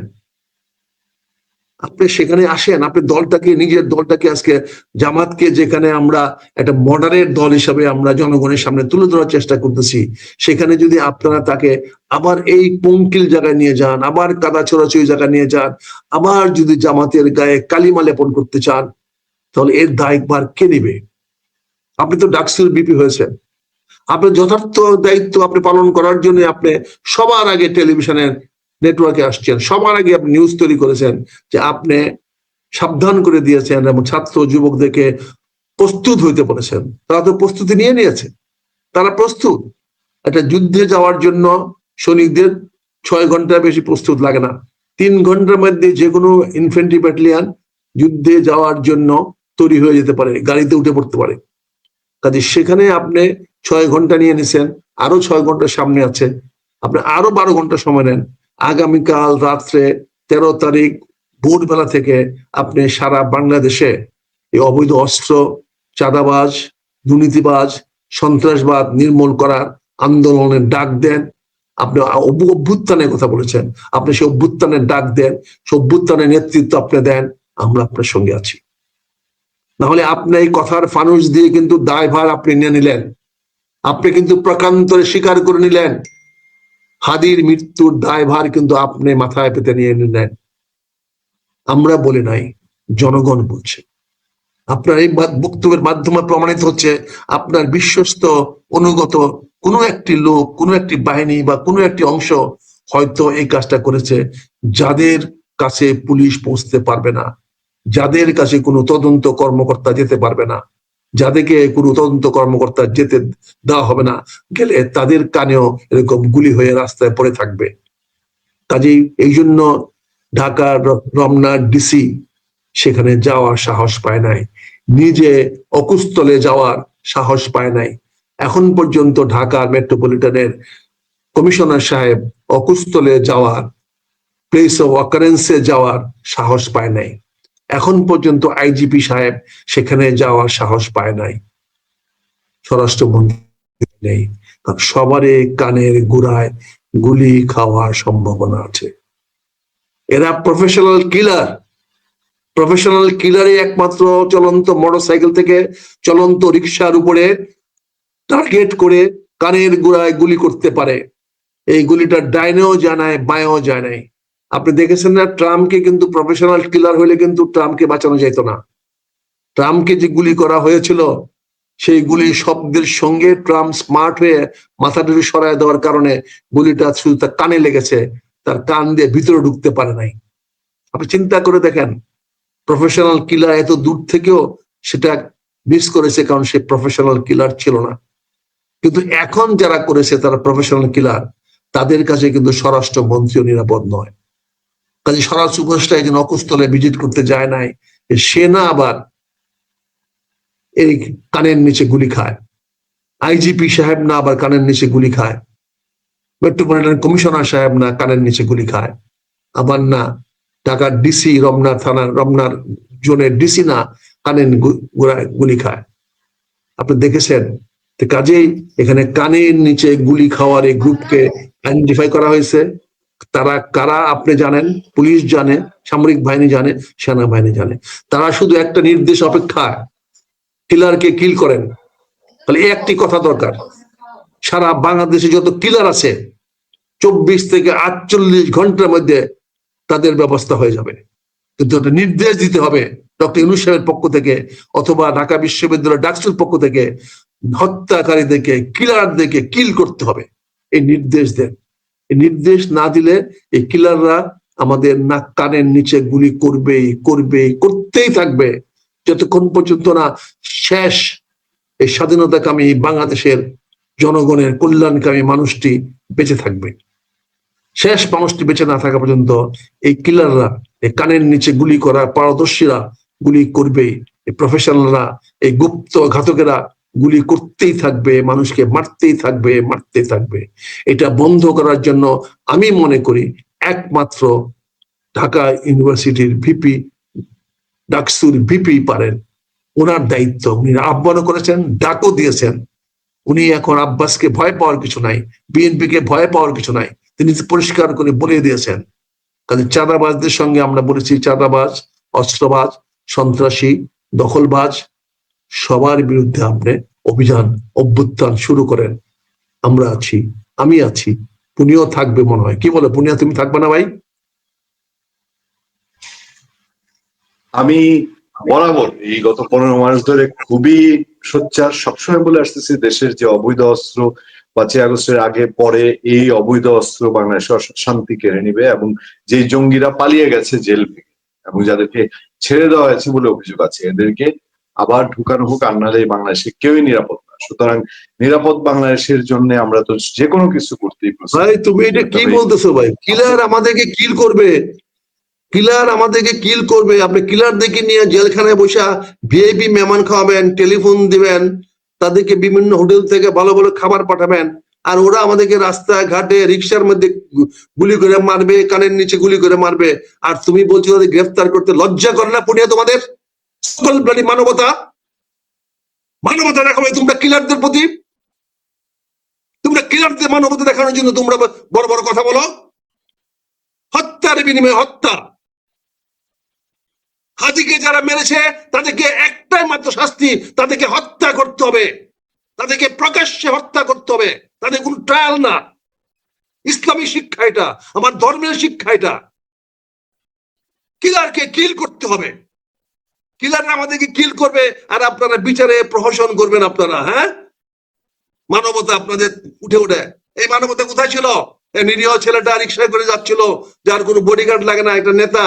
আপনি সেখানে আসেন, আপনি দলটাকে, নিজের দলটাকে, আজকে জামাতকে যেখানে আমরা একটা মডারেট দল হিসাবে আমরা জনগণের সামনে তুলে ধরার চেষ্টা করতেছি, সেখানে যদি আপনারা তাকে আবার এই পঙ্কিল জায়গায় নিয়ে যান, আবার কাদা ছোড়াছুড়ি জায়গায় নিয়ে যান, আবার যদি জামাতের গায়ে কালিমা লেপন করতে চান, তাহলে এর দায়ভার কে নেবে? আপনি তো ডাকসুর বিপি হয়েছেন, আপনার যথার্থ দায়িত্ব আপনি পালন করার জন্য আপনি সবার আগে টেলিভিশনের নেটওয়ার্কে আসছেন, সবার আগে আপনি নিউজ তৈরি করেছেন, যে আপনি সাবধান করে দিয়েছেন এবং ছাত্র যুবকদেরকে প্রস্তুত হইতে বলেছেন। তারা তো প্রস্তুতি নিয়ে নিয়েছে, তারা প্রস্তুত। একটা যুদ্ধে যাওয়ার জন্য সৈনিকদের 6 ঘন্টার বেশি প্রস্তুত লাগে না, 3 ঘন্টার মধ্যে যে কোনো ইনফ্যান্ট্রি ব্যাটালিয়ন যুদ্ধে যাওয়ার জন্য তৈরি হয়ে যেতে পারে, গাড়িতে উঠে পড়তে পারে। কাজে সেখানে আপনি 6 ঘন্টা নিয়ে নিছেন, আরো 6 ঘন্টা সামনে আছে, আপনি আরো 12 ঘন্টা সময় নেন। আগামীকাল রাত্রে 13 তারিখ ভোরবেলা থেকে আপনি সারা বাংলাদেশে এই অবৈধ অস্ত্র, চাঁদাবাজ, দুর্নীতিবাজ, সন্ত্রাসবাদ নির্মূল করার আন্দোলনের ডাক দেন। আপনি অভ্যুত্থানের কথা বলেছেন, আপনি সে অভ্যুত্থানের ডাক দেন, সে অভ্যুত্থানের নেতৃত্ব আপনি দেন, আমরা আপনার সঙ্গে আছি। নাহলে আপনি এই কথার ফানুস দিয়ে কিন্তু দায়ভার আপনি নিয়ে নিলেন, আপনি কিন্তু প্রকান্তরে স্বীকার করে নিলেন, হাদির মৃত্যুর দায়ভার কিন্তু আপনি মাথায় পেতে নিয়ে নিলেন। আমরা বলি নাই, জনগণ বলছে। আপনার এই বক্তব্যের মাধ্যমে প্রমাণিত হচ্ছে আপনার বিশ্বস্ত অনুগত কোনো একটি লোক, কোনো একটি বাহিনী বা কোনো একটি অংশ হয়তো এই কাজটা করেছে, যাদের কাছে পুলিশ পৌঁছতে পারবে না, যাদের কাছে কোনো তদন্ত কর্মকর্তা যেতে পারবে না, যাদেরকে কোনো তদন্ত কর্মকর্তা যেতে দেওয়া হবে না, গেলে তাদের কানেও এরকম গুলি হয়ে রাস্তায় পড়ে থাকবে। কাজেই এই জন্য ঢাকার রমনার ডিসি সেখানে যাওয়ার সাহস পায় নাই, নিজে অকুস্থলে যাওয়ার সাহস পায় নাই। এখন পর্যন্ত ঢাকার মেট্রোপলিটনের কমিশনার সাহেব অকুস্থলে যাওয়ার প্লেস অফ অকারেন্সে যাওয়ার সাহস পায় নাই। এখন পর্যন্ত আইজিপি সাহেব সেখানে যাওয়ার সাহস পায় নাই, স্বরাষ্ট্রমন্ত্রী নেই। সবারই কানের গোড়ায় গুলি খাওয়ার সম্ভাবনা আছে। এরা প্রফেশনাল কিলার। প্রফেশনাল কিলারই একমাত্র চলন্ত মোটরসাইকেল থেকে চলন্ত রিক্সার উপরে টার্গেট করে কানের গোড়ায় গুলি করতে পারে। এই গুলিটা ডাইনেও যায় নাই, বাঁয়েও যায় নাই। আপনি দেখেছেন না, ট্রাম্পকে কিন্তু প্রফেশনাল কিলার হলে কিন্তু ট্রাম্পকে বাঁচানো যেত না। ট্রাম্পকে যে গুলি করা হয়েছিল, সেই গুলি শব্দের সঙ্গে ট্রাম্প স্মার্ট হয়ে মাথাটা সরায় দেওয়ার কারণে গুলিটা শুধু তার কানে লেগেছে, তার কান দিয়ে ভিতরে ঢুকতে পারে নাই। আপনি চিন্তা করে দেখেন, প্রফেশনাল কিলার এত দূর থেকেও সেটা মিস করেছে, কারণ সে প্রফেশনাল কিলার ছিল না। কিন্তু এখন যারা করেছে তারা প্রফেশনাল কিলার, তাদের কাছে কিন্তু স্বরাষ্ট্রমন্ত্রীও নিরাপদ নয়। কাজে স্বরাষ্ট্র উপদেষ্টা একজন অকুস্থলে ভিজিট করতে যায় নাই, সে না আবার এই কানের নিচে গুলি খায়। আইজিপি সাহেব না আবার কানের নিচে গুলি খায়। মেট্রোপলিটন কমিশনার সাহেব না কানের নিচে গুলি খায়। আবার না ঢাকার ডিসি, রমনা থানার, রমনার জোনের ডিসি না কানের গুলি খায়। আপনি দেখেছেন। কাজেই এখানে কানের নিচে গুলি খাওয়ার এই গ্রুপকে আইডেন্টিফাই করা হয়েছে। তারা কারা আপনি জানেন, পুলিশ জানে, সামরিক বাহিনী জানে, সেনাবাহিনী জানে। তারা শুধু একটা নির্দেশ অপেক্ষায়, কিলারকে কিল করেন। তাহলে একটি কথা দরকার, সারা বাংলাদেশে যত কিলার আছে 24 থেকে 48 ঘন্টার মধ্যে তাদের ব্যবস্থা হয়ে যাবে। কিন্তু একটা নির্দেশ দিতে হবে ডক্টর ইউনূস সাহেবের পক্ষ থেকে অথবা ঢাকা বিশ্ববিদ্যালয় ডাকসুর পক্ষ থেকে, হত্যাকারীদেরকে, কিলারদেরকে কিল করতে হবে। এই নির্দেশ দেন। এই নির্দেশ না দিলে এই কিলাররা আমাদের নাক কানের নিচে গুলি করবেই করবেই, করতেই থাকবে, যতক্ষণ পর্যন্ত না শেষ এই স্বাধীনতাকামী বাংলাদেশের জনগণের কল্যাণকামী মানুষটি বেঁচে থাকবে। শেষ মানুষটি বেঁচে না থাকা পর্যন্ত এই কিলাররা, এই কানের নিচে গুলি করা পারদর্শীরা গুলি করবেই। এই প্রফেশনালরা, এই গুপ্ত ঘাতকেরা গুলি করতেই থাকবে, মানুষকে মারতেই থাকবে, মারতেই থাকবে। এটা বন্ধ করার জন্য আমি মনে করি একমাত্র ঢাকা ইউনিভার্সিটির ভিপি, ডাকসুর ভিপি পারেন। ওনার দায়িত্ব, উনি আহ্বানও করেছেন, ডাকও দিয়েছেন। উনি এখন আব্বাসকে ভয় পাওয়ার কিছু নাই, বিএনপিকে ভয় পাওয়ার কিছু নাই, তিনি পরিষ্কার করে বলে দিয়েছেন। কাজে চাঁদাবাজদের সঙ্গে আমরা বলেছি, চাঁদাবাজ, অস্ত্রবাজ, সন্ত্রাসী, দখলবাজ, সবার বিরুদ্ধে আপনি অভিযান, অভ্যুত্থান শুরু করেন। আমরা আছি, আমি আছি, পুনিও থাকবে মনে হয়। কি বলে পুনিয়া, তুমি থাকবে না ভাই? আমি বরাবর এই গত 15 মাস ধরে খুবই সোচ্চার, সবসময় বলে আসতেছি, দেশের যে অবৈধ অস্ত্র 5ই আগস্টের আগে পরে এই অবৈধ অস্ত্র বাংলাদেশের শান্তি কেড়ে নিবে, এবং যে জঙ্গিরা পালিয়ে গেছে জেল থেকে এবং যাদেরকে ছেড়ে দেওয়া হয়েছে বলে অভিযোগ আছে, এদেরকে আবার ঢুকানো হোক, আর নাহলে বাংলাদেশে কেউই নিরাপদ না। সুতরাং নিরাপদ বাংলাদেশের জন্য আমরা তো যে কোনো কিছু করতেই প্রস্তুত। ভাই তুমি এটা কি বলতেছো ভাই? কিলার আমাদেরকে কিল করবে, কিলার আমাদেরকে কিল করবে। আপনি কিলার দেখে নিয়ে জেলখানায় বসে ভিআইপি মেহমান খাওয়াবেন, টেলিফোন দিবেন, তাদেরকে বিভিন্ন হোটেল থেকে ভালো ভালো খাবার পাঠাবেন, আর ওরা আমাদেরকে রাস্তায় ঘাটে রিক্সার মধ্যে গুলি করে মারবে, কানের নিচে গুলি করে মারবে। আর তুমি বলছো তাদের গ্রেফতার করতে লজ্জা করে না পুনিয়া? তোমাদের সকল প্রাণী মানবতা, মানবতা দেখাবে তোমরা কিলারদের প্রতি? তোমরা কিলারদের মানবতা দেখানোর জন্য তোমরা বড় বড় কথা বলো? হত্যার বিনিময়ে হত্যা। হাজিকে যারা মেরেছে তাদেরকে একটাই মাত্র শাস্তি, তাদেরকে হত্যা করতে হবে, তাদেরকে প্রকাশ্যে হত্যা করতে হবে, তাদের কোন ট্রায়াল না। ইসলামী শিক্ষা এটা, আমার ধর্মের শিক্ষা এটা। কিলারকে কিল করতে হবে, কিলাররা আমাদেরকে কিল করবে, আর আপনারা বিচারে প্রহসন করবেন আপনারা। হ্যাঁ, মানবতা আপনাদের উঠে উঠে। এই মানবতা কোথায় ছিল? এই নিরীহ ছেলেটা রিক্সায় করে যাচ্ছিল, যার কোনো বডিগার্ড লাগে না, একটা নেতা,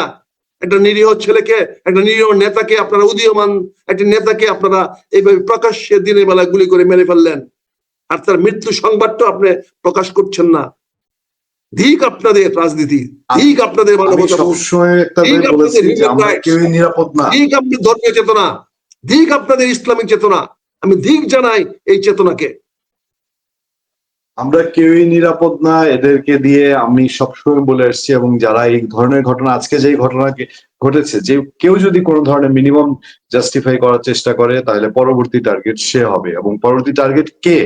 একটা নিরীহ ছেলেকে, একটা নিরীহ নেতাকে আপনারা, উদীয়মান একটা নেতাকে আপনারা এইভাবে প্রকাশ্যে দিনের বেলা গুলি করে মেরে ফেললেন, আর তার মৃত্যু সংবাদটা আপনি প্রকাশ করছেন না। ধিক আপনাদের রাজনীতি, ধিক আপনাদের মানবতা, ধিক আপনাদের ধর্মীয় চেতনা, ধিক আপনাদের ইসলামিক চেতনা। আমি ধিক জানাই এই চেতনাকে। আমরা কেউই নিরাপদ না এদেরকে দিয়ে। আমি সবসময় বলে আসছি, এবং যারা এই ধরনের ঘটনা, আজকে যেই ঘটনা ঘটেছে, যে কেউ যদি কোনো ধরনের মিনিমাম জাস্টিফাই করার চেষ্টা করে, তাহলে পরবর্তী টার্গেট সে হবে। এবং পরবর্তী টার্গেট কে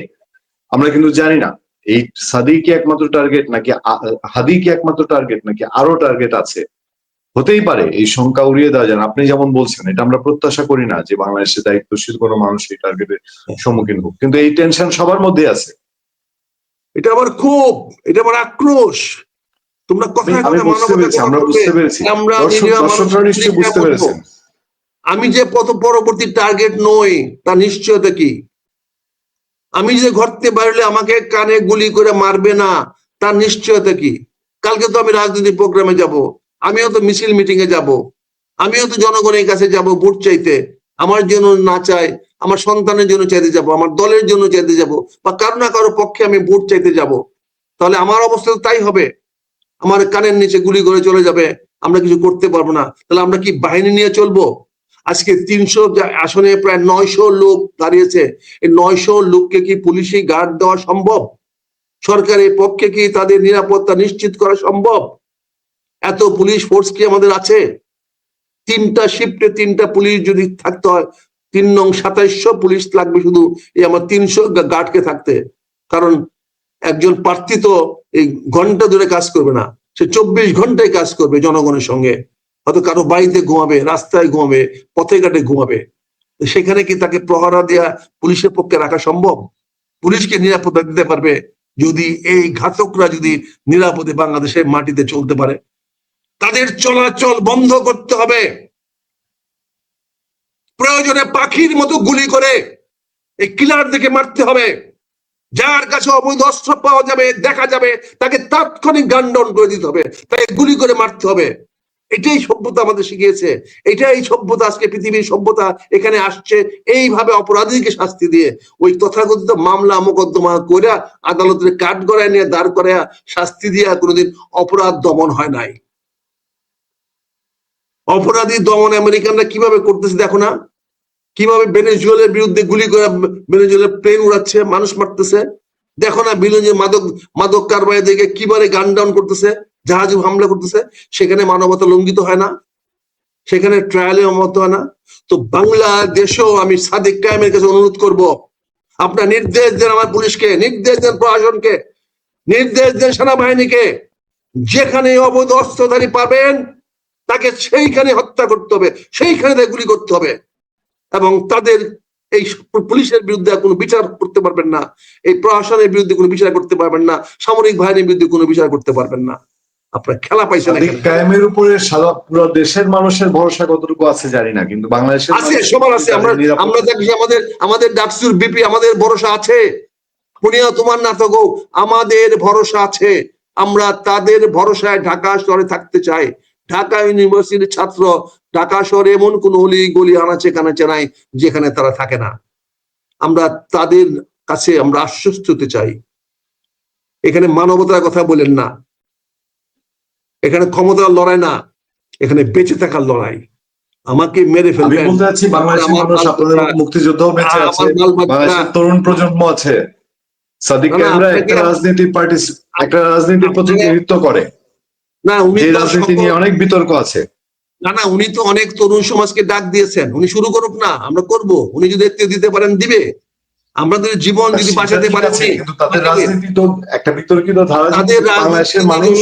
আমরা কিন্তু জানি না। এই সাদিক কি একমাত্র টার্গেট, নাকি হাদি কি একমাত্র টার্গেট, নাকি আরো টার্গেট আছে? হতেই পারে, এই শঙ্কা উড়িয়ে দেওয়া যায় না। আপনি যেমন বলছেন, এটা আমরা প্রত্যাশা করি না যে বাংলাদেশে দায়িত্বশীল কোনো মানুষ এই টার্গেটের সম্মুখীন হোক, কিন্তু এই টেনশন সবার মধ্যে আছে। এটা আমার ক্ষোভ, এটা আমার আক্রোশ। তোমরা কথায় আমি কথায় বুঝতে পেরেছি, আমরা বুঝতে পেরেছি, আমরা দর্শকরা নিশ্চয়ই বুঝতে পেরেছেন। আমি যে পরবর্তী টার্গেট নই তার নিশ্চয়তা কি? আমি যে ঘর থেকে বাইরে আমাকে কানে গুলি করে মারবে না তার নিশ্চয়তা কি? কালকে তো আমি রাজনৈতিক প্রোগ্রামে যাব, আমিও তো মিছিল মিটিং এ যাব, আমিও তো জনগণের কাছে যাব ভোট চাইতে। আমার জন্য না চাই, আমার সন্তানের জন্য চাইতে যাব, আমার দলের জন্য চাইতে যাব, বা কারো না কারো পক্ষে আমি ভোট চাইতে যাব। তাহলে আমার অবস্থা তো তাই হবে, আমার কানের নিচে গুলি করে চলে যাবে, আমরা কিছু করতে পারবো না। তাহলে আমরা কি বাহিনী নিয়ে চলবো? আজকে 300 আসনে প্রায় 900 লোক দাঁড়িয়েছে। এই 900 লোককে কি পুলিশি গার্ড দেওয়া সম্ভব? সরকারের পক্ষে কি তাদের নিরাপত্তা নিশ্চিত করা সম্ভব? এত পুলিশ ফোর্স কি আমাদের আছে? 3টা শিফটে 3টা পুলিশ যদি থাকতে হয়, 3 নং 2700 পুলিশ লাগবে শুধু এই আমার 300 গার্ডকে থাকতে। কারণ একজন প্রার্থী তো এই ঘন্টা ধরে কাজ করবে না, সে 24 ঘন্টায় কাজ করবে জনগণের সঙ্গে। হয়তো কারো বাড়িতে ঘুমাবে, রাস্তায় ঘুমাবে, পথে ঘাটে ঘুমাবে। সেখানে কি তাকে প্রহরা দেওয়া পুলিশের পক্ষে রাখা সম্ভব? পুলিশকে নিরাপত্তা দিতে পারবে যদি এই ঘাতকরা যদি নিরাপদে বাংলাদেশের মাটিতে চলতে পারে। তাদের চলাচল বন্ধ করতে হবে, প্রয়োজনে পাখির মতো গুলি করে এই কিলার দিকে মারতে হবে। যার কাছে অবৈধ অস্ত্র পাওয়া যাবে, দেখা যাবে, তাকে তাৎক্ষণিক গানডাউন করে দিতে হবে, তাকে গুলি করে মারতে হবে। এটাই সভ্যতা আমাদের শিখিয়েছে, এটাই সভ্যতা। আজকে পৃথিবীর সভ্যতা এখানে আসছে এইভাবে অপরাধীকে শাস্তি দিয়ে। ওই তথাকথিত মামলা মোকদ্দমা করে আদালতের কাঠ গড়ায় নিয়ে দাঁড় করায় শাস্তি দিয়ে কোনোদিন অপরাধ দমন হয় নাই। অপরাধী দমন আমেরিকানরা কিভাবে করতেছে দেখো না? কিভাবে ভেনেজুয়েলার বিরুদ্ধে গুলি করে ভেনেজুয়েলার প্লেন উড়াচ্ছে, মানুষ মারতেছে। দেখো না মাদক কারবারিদেরকে কিভাবে গান ডাউন করতেছে, জাহাজে হামলা করতেছে। সেখানে মানবতা লঙ্ঘিত হয় না, সেখানে ট্রায়ালে মত হয় না। তো বাংলাদেশেও আমি সাদিক কায়েমের কাছে অনুরোধ করব, আপনার নির্দেশ দেন আমার পুলিশকে, নির্দেশ দেন প্রশাসনকে, নির্দেশ দেন সেনাবাহিনীকে, যেখানে অবৈধ অস্ত্রধারী পাবেন তাকে সেইখানে হত্যা করতে হবে, সেইখানে তাকে গুলি করতে হবে। এবং তাদের এই পুলিশের বিরুদ্ধে কোনো বিচার করতে পারবেন না, এই প্রশাসনের বিরুদ্ধে কোনো বিচার করতে পারবেন না, সামরিক বাহিনীর বিরুদ্ধে কোনো বিচার করতে পারবেন না। আপনার খেলা পাইছেন। সাদিক কায়েমের উপরে সারা পুরো দেশের মানুষের ভরসা কতটুকু আছে জানি না, কিন্তু বাংলাদেশের আছে, সবার আছে। আমরা দেখি আমাদের ডাকসুর বিপি, আমাদের ভরসা আছে। পুনিয়া তোমার না তো গো, আমাদের ভরসা আছে। আমরা তাদের ভরসায় ঢাকা শহরে থাকতে চাই। ঢাকা ইউনিভার্সিটির ছাত্র ঢাকা শহরে এমন কোন অলি গলি আনাচে কানাচে নাই যেখানে তারা থাকে না। আমরা তাদের কাছে আমরা আশ্বস্ত হতে চাই। এখানে মানবতার কথা বলেন না, এখানে ক্ষমতার লড়াই না, এখানে বেঁচে থাকার লড়াই। আমাকে মেরে ফেলবেন, আমি বলতে চাচ্ছি বাংলাদেশের মানুষ, আপনাদের মুক্তিযুদ্ধ বেঁচে আছে, বাংলাদেশের তরুণ প্রজন্ম আছে। সাদিক কায়েমরা একটা রাজনীতির পার্টি, একটা রাজনীতির প্রতিনিধিত্ব করে না, উনি রাজনীতি নিয়ে অনেক বিতর্ক আছে। না, উনি তো অনেক তরুণ সমাজকে ডাক দিয়েছেন, উনি শুরু করুক না, আমরা করব। উনি যদি দিতে পারেন দিবে, আমাদের জীবন যদি বাঁচাতে পারেন। কিন্তু তাদের রাজনীতি তো একটা বিতর্কিত ধারা, বাংলাদেশের মানুষ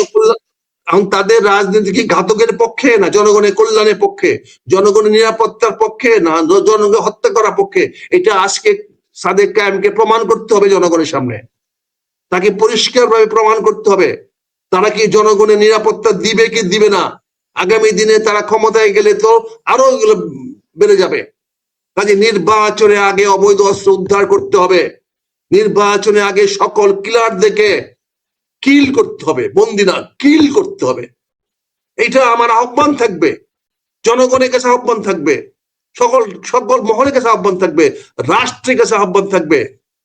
এখন তাদের রাজনীতি কি ঘাতকের পক্ষে না জনগণের কল্যাণের পক্ষে, জনগণের নিরাপত্তার পক্ষে না জনগণকে হত্যা করার পক্ষে? এটা আজকে সাদেক কায়েমকে প্রমাণ করতে হবে জনগণের সামনে, তাকে পরিষ্কারভাবে প্রমাণ করতে হবে তারা কি জনগণের নিরাপত্তা দিবে কি দিবে না। আগামী দিনে তারা ক্ষমতায় গেলে তো আরো এগুলো বেড়ে যাবে। কাজে নির্বাচনে আগে অবৈধ অস্ত্র উদ্ধার করতে হবে, নির্বাচনে আগে সকল কিলার দেখে কিল করতে হবে, বন্দি না, কিল করতে হবে। এটা আমার আহ্বান থাকবে, জনগণের কাছে আহ্বান থাকবে, সকল মহলের কাছে আহ্বান থাকবে, রাষ্ট্রের কাছে আহ্বান থাকবে।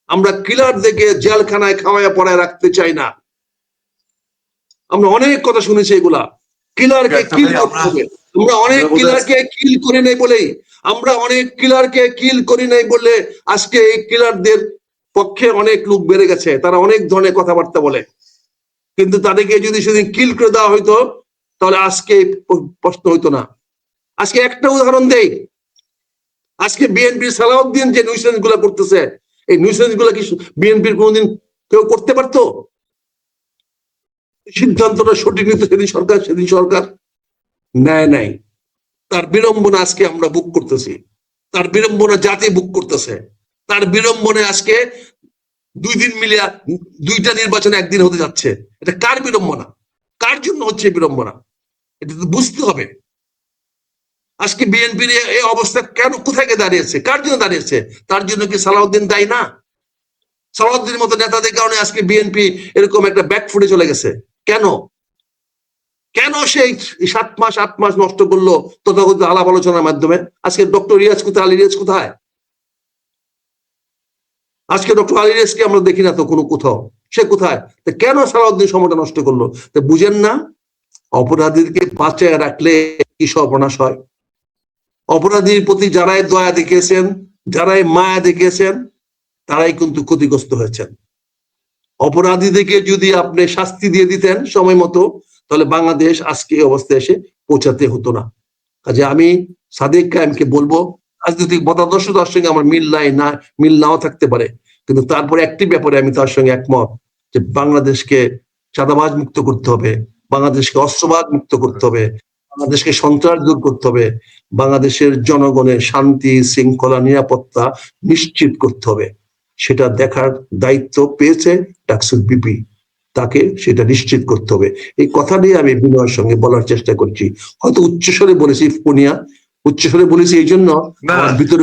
আমরা কিলার দেখে জেলখানায় খাওয়াইয়া পড়ায় রাখতে চাই না। আমরা অনেক কথা শুনেছি এগুলা, কিলারকে কিল করতে হবে। আমরা অনেক কিলারকে কিল করি নাই বলেই, আমরা অনেক কিলারকে কিল করি নাই বলে আজকে এই কিলারদের পক্ষে অনেক লোক বেড়ে গেছে, তারা অনেক ধরনের কথাবার্তা বলে, কিন্তু তাদেরকে যদি সেদিন কিল করে দেওয়া হইতো তাহলে আজকে প্রশ্ন হইতো না। আজকে একটা উদাহরণ দেই, আজকে বিএনপির সালাউদ্দিন যে নিউসেন্স গুলা করতেছে, এই নিউসেন্স গুলা কি বিএনপির কোনোদিন কেউ করতে পারতো? সিদ্ধান্তটা সঠিক নিত সেদিন সরকার নেয় নাই। তার বিড়ম্বনা আজকে আমরা বুক করতেছি, তার বিড়ম্বনা জাতি বুক করতেছে, তার বিড়ম্বনে আজকে 2 দিন মিলিয়া 2টা নির্বাচন একদিন হতে যাচ্ছে। এটা কার বিড়ম্বনা? কার জন্য হচ্ছে বিড়ম্বনা? এটা তো বুঝতে হবে। আজকে বিএনপির এই অবস্থা কেন, কোথায় গিয়ে দাঁড়িয়েছে, কার জন্য দাঁড়িয়েছে? তার জন্য কি সালাউদ্দিন দায়ী না? সালাউদ্দিনের মতো নেতাদের কারণে আজকে বিএনপি এরকম একটা ব্যাকফুটে চলে গেছে। কেন? কেন সেই 7 মাস 8 মাস নষ্ট করলো তথাকথিত আলাপ আলোচনার মাধ্যমে? আজকে ডক্টর রিয়াজ কোথায়, আলী রিয়াজ কোথায়? আজকে ডক্টর আলী রিয়াজকে আমরা দেখি না তো কোনো কোথাও, সে কোথায়? কেন সালাউদ্দিন সময়টা নষ্ট করলো? বুঝেন না, অপরাধীকে বাঁচায় রাখলে কি সর্বনাশ হয়। অপরাধীর প্রতি যারাই দয়া দেখিয়েছেন, যারাই মায়া দেখিয়েছেন, তারাই কিন্তু ক্ষতিগ্রস্ত হয়েছেন। অপরাধীদেরকে যদি আপনি শাস্তি দিয়ে দিতেন সময় মতো, তাহলে বাংলাদেশ আজকে এই অবস্থায় এসে পৌঁছাতে হতো না। কাজে আমি সাদেক কায়েমকে বলবো, রাজনৈতিক মতাদর্শতার সঙ্গে আমার মিল নাও থাকতে পারে, কিন্তু তারপরে একটি ব্যাপারে আমি তার সঙ্গে একমত, যে বাংলাদেশকে চাঁদাবাজ মুক্ত করতে হবে, বাংলাদেশকে অস্ত্রবাদ মুক্ত করতে হবে, বাংলাদেশকে সন্ত্রাস দূর করতে হবে, বাংলাদেশের জনগণের শান্তি শৃঙ্খলা নিরাপত্তা নিশ্চিত করতে হবে। সেটা দেখার দায়িত্ব পেয়েছে ডাকসুর বিপি, তাকে সেটা নিশ্চিত করতে হবে। এই কথা নিয়ে আমি বিনয়ের সঙ্গে বলার চেষ্টা করছি। হয়তো উচ্চস্বরে বলেছি, পুনিয়া উচ্চস্বরে বলেছি এই জন্য আমার ভিতরে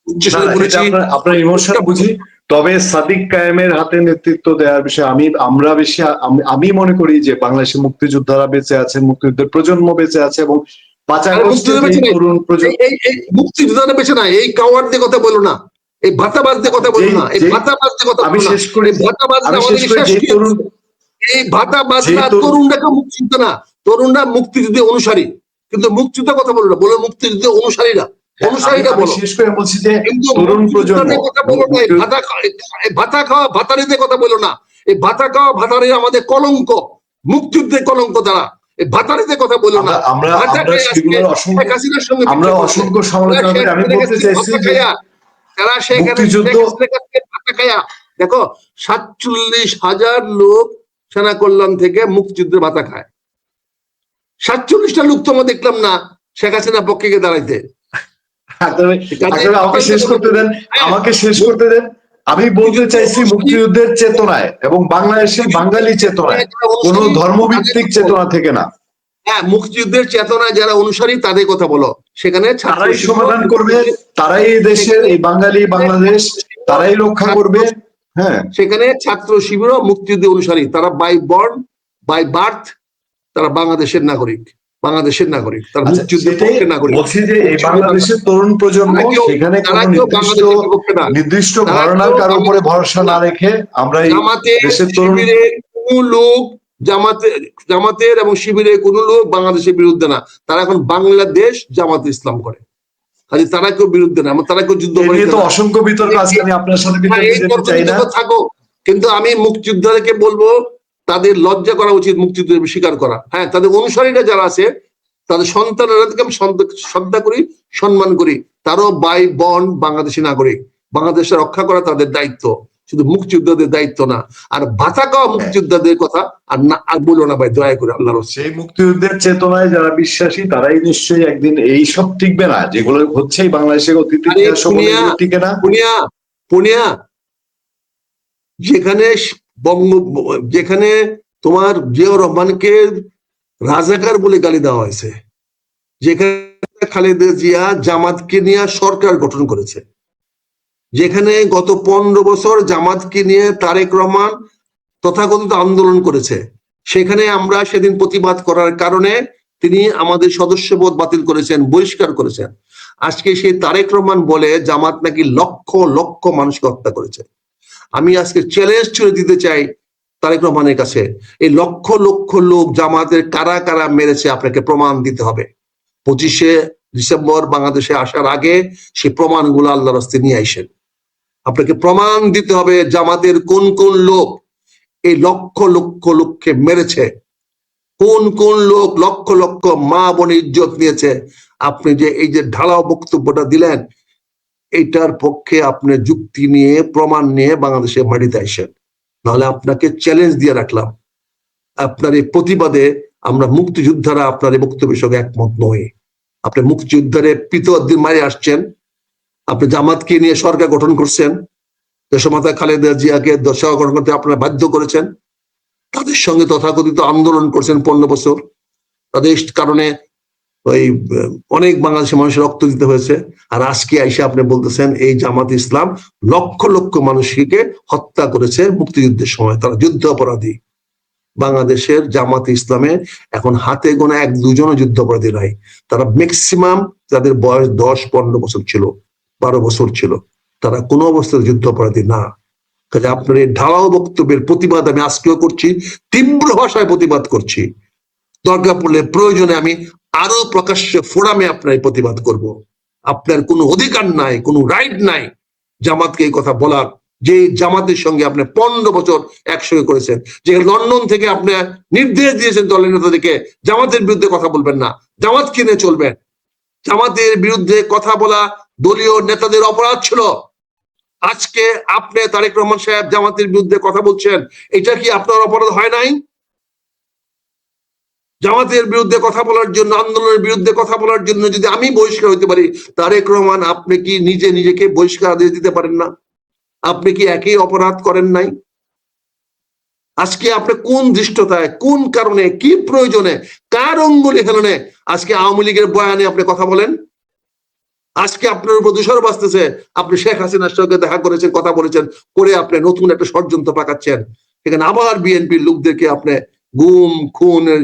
উচ্চস্বরে বলেছি, আপনার ইমোশন বুঝি। তবে সাদিক কায়েমের হাতে নেতৃত্ব দেওয়ার বিষয়ে আমি মনে করি যে বাংলাদেশের মুক্তিযোদ্ধারা বেঁচে আছেন, মুক্তিযুদ্ধের প্রজন্ম বেঁচে আছে, এবং মুক্তিযোদ্ধারা বেঁচে নাই, এই কাওয়ার্ডদের কথা বলো না, এই ভাতাবাজদের কথা বলো না, এই ভাতাবাজদের কথা বলো না। এই ভাতাবাজরা তরুণরা কেউ মুক্তিযুদ্ধ না, তরুণরা মুক্তিযুদ্ধের অনুসারী, কিন্তু মুক্তিযুদ্ধের কথা বলো না, বলো মুক্তিযুদ্ধের অনুসারীরা বলো। শেষ করে বলছি যে তরুণ প্রজন্ম কথা বলো না, ভাতা খাওয়া ভাতারিদের কথা বলো না। এই ভাতা খাওয়া ভাতারিরা আমাদের কলঙ্ক, মুক্তিযুদ্ধের কলঙ্ক তারা। এই ভাতারিদের কথা বলো না। আমরা অসংখ্য সমালোচনা করি। আমি বলতে চাইছি যে তারা সেখানে ভাতা খায়া, দেখো 47,000 লোক সেনা কল্যাণ থেকে মুক্তিযুদ্ধের ভাতা খায়। 47টা লোক তো আমরা দেখলাম না শেখ হাসিনার পক্ষে গিয়ে দাঁড়াইতে। আমাকে শেষ করতে দেন। আমি বলতে চাইছি মুক্তিযুদ্ধের চেতনায় এবং বাংলাদেশের বাঙালি চেতনায়, কোন ধর্মভিত্তিক চেতনা থেকে না। হ্যাঁ, মুক্তিযুদ্ধের চেতনায় যারা অনুসারী তাদের কথা বলো, সেখানে তারাই সমাধান করবে, তারাই এই দেশের, এই বাঙালি বাংলাদেশ তারাই রক্ষা করবে। হ্যাঁ, সেখানে ছাত্র শিবিরও মুক্তিযুদ্ধ অনুসারী, তারা বাই বর্ন বাই বার্থ তারা বাংলাদেশের নাগরিক, তারা মুক্তিযুদ্ধের পক্ষের নাগরিক। বলছি যে এই বাংলাদেশের তরুণ প্রজন্ম সেখানে নির্দিষ্ট ধারণার কারো উপরে ভরসা না রেখে আমরা এই দেশের তরুণ লোক জামাতের এবং শিবিরের কোন লোক বাংলাদেশের বিরুদ্ধে না, তারা এখন বাংলাদেশ জামাতে ইসলাম করে, কাজে তারা কেউ বিরুদ্ধে না, তারা কেউ যুদ্ধ করে। তো অসংখ্য বিতর্ক আছে, আমি আপনার সাথে থাকো, কিন্তু আমি মুক্তিযোদ্ধাদেরকে বলবো তাদের লজ্জা করা উচিত, মুক্তিযুদ্ধ স্বীকার করা। হ্যাঁ, তাদের অনুসারীরা যারা আছে, তাদের সন্তানরাকে আমি শ্রদ্ধা করি, সম্মান করি, তারও বাই বর্ন বাংলাদেশি নাগরিক, বাংলাদেশে রক্ষা করা তাদের দায়িত্ব, শুধু মুক্তিযোদ্ধাদের দায়িত্ব না। আর ভাতা খাওয়া মুক্তিযোদ্ধাদের কথা আর বলো না ভাই, দয়া করে আল্লাহর। সেই মুক্তিযুদ্ধের চেতনায় যারা বিশ্বাসী তারাই নিশ্চয়ই একদিন এই সব টিকবে না যেগুলো হচ্ছে বাংলাদেশের অতীত টিকে না। পুনিয়া যেখানে তোমার জিয়াউর রহমানকে রাজাকার বলে গালি দেওয়া হয়েছে, যেখানে খালেদা জিয়া জামাতকে নিয়ে সরকার গঠন করেছে, যেখানে গত 15 বছর জামাতকে নিয়ে তারেক রহমান তথাকথিত আন্দোলন করেছে, সেখানে আমরা সেদিন প্রতিবাদ করার কারণে তিনি আমাদের সদস্যপদ বাতিল করেছেন, বহিষ্কার করেছেন। আজকে সেই তারেক রহমান বলে জামাত নাকি লক্ষ লক্ষ মানুষকে হত্যা করেছে। আমি আজকে চ্যালেঞ্জ ছুড়ে দিতে চাই তারেক রহমানের কাছে, এই লক্ষ লক্ষ লোক জামাতের কারা কারা মেরেছে আপনাকে প্রমাণ দিতে হবে। 25শে ডিসেম্বর বাংলাদেশে আসার আগে সেই প্রমাণগুলো আল্লাহর রাস্তায় নিয়ে আইসেন। আপনাকে প্রমাণ দিতে হবে জামাতের কোন কোন লোক এই লক্ষ লক্ষ লোককে মেরেছে, কোন কোন লোক লক্ষ লক্ষ মা বোনের ইজ্জত নিয়েছে। আপনি যে এই যে ঢালাও বক্তব্যটা দিলেন, এইটার পক্ষে আপনি যুক্তি নিয়ে প্রমাণ নিয়ে বাংলাদেশের মাটিতে আসেন, নাহলে আপনাকে চ্যালেঞ্জ দিয়ে রাখলাম। আপনার এই প্রতিবাদে আমরা মুক্তিযোদ্ধারা আপনার এই বক্তব্যের সঙ্গে একমত নই। আপনি মুক্তিযোদ্ধারে পিতোদ্দিন মারে আসছেন, আপনি জামাতকে নিয়ে সরকার গঠন করছেন, দেশমাতা খালেদা জিয়াকে সরকার গঠন করতে আপনারা বাধ্য করেছেন, তাদের সঙ্গে তথাকথিত আন্দোলন করছেন 15 বছর, তাদের কারণে ওই অনেক বাংলাদেশের মানুষের রক্ত দিতে হয়েছে। আর আজকে আইসা আপনি বলতেছেন এই জামাত ইসলাম লক্ষ লক্ষ মানুষকে হত্যা করেছে মুক্তিযুদ্ধের সময়, তারা যুদ্ধ অপরাধী। বাংলাদেশের জামাত ইসলামে এখন হাতে গোনা 1-2 যুদ্ধ অপরাধী নাই, তারা ম্যাক্সিমাম যাদের বয়স 10-15 বছর ছিল, 12 বছর ছিল, তারা কোনো অবস্থায় যুদ্ধ অপরাধী না। কাজে আপনার এই ঢালাও বক্তব্যের প্রতিবাদ আমি আজকেও করছি, তীব্র ভাষায় প্রতিবাদ করছি। দরকার পড়লে প্রয়োজনে আমি আরো প্রকাশ্যে ফোরামে আপনার প্রতিবাদ করব। আপনার কোনো অধিকার নাই, কোনো রাইট নাই জামাতকে এই কথা বলার, যে জামাতের সঙ্গে আপনি 15 বছর একসঙ্গে করেছেন, যে লন্ডন থেকে আপনি নির্দেশ দিয়েছেন দলের নেতাদেরকে জামাতের বিরুদ্ধে কথা বলবেন না, জামাত কিনে চলবেন। জামাতের বিরুদ্ধে কথা বলা দলীয় নেতাদের অপরাধ ছিল। আজকে আপনি তারেক রহমান সাহেব জামাতের বিরুদ্ধে কথা বলছেন, এটা কি আপনার অপরাধ হয় নাই? জামাতের বিরুদ্ধে কথা বলার জন্য, আন্দোলনের বিরুদ্ধে কথা বলার জন্য যদি আমি বহিষ্কার হইতে পারি, তারেক রহমান আপনি কি নিজেকে বহিষ্কার আদেশ দিতে পারেন না? আপনি কি একই অপরাধ করেন নাই? আজকে আপনি কোন দৃষ্টতায়, কোন কারণে, কি প্রয়োজনে, কার অঙ্গুলি হেলনে আজকে আওয়ামী লীগের বয়ানে আপনি কথা বলেন? আজকে আপনার উপর দোষর বাঁচতেছে, আপনি শেখ হাসিনার সঙ্গে দেখা করেছেন, কথা বলেছেন, করে আপনি নতুন একটা ষড়যন্ত্র পাকাচ্ছেন, এখানে আবার বিএনপির লোকদেরকে আপনি গুম খুনের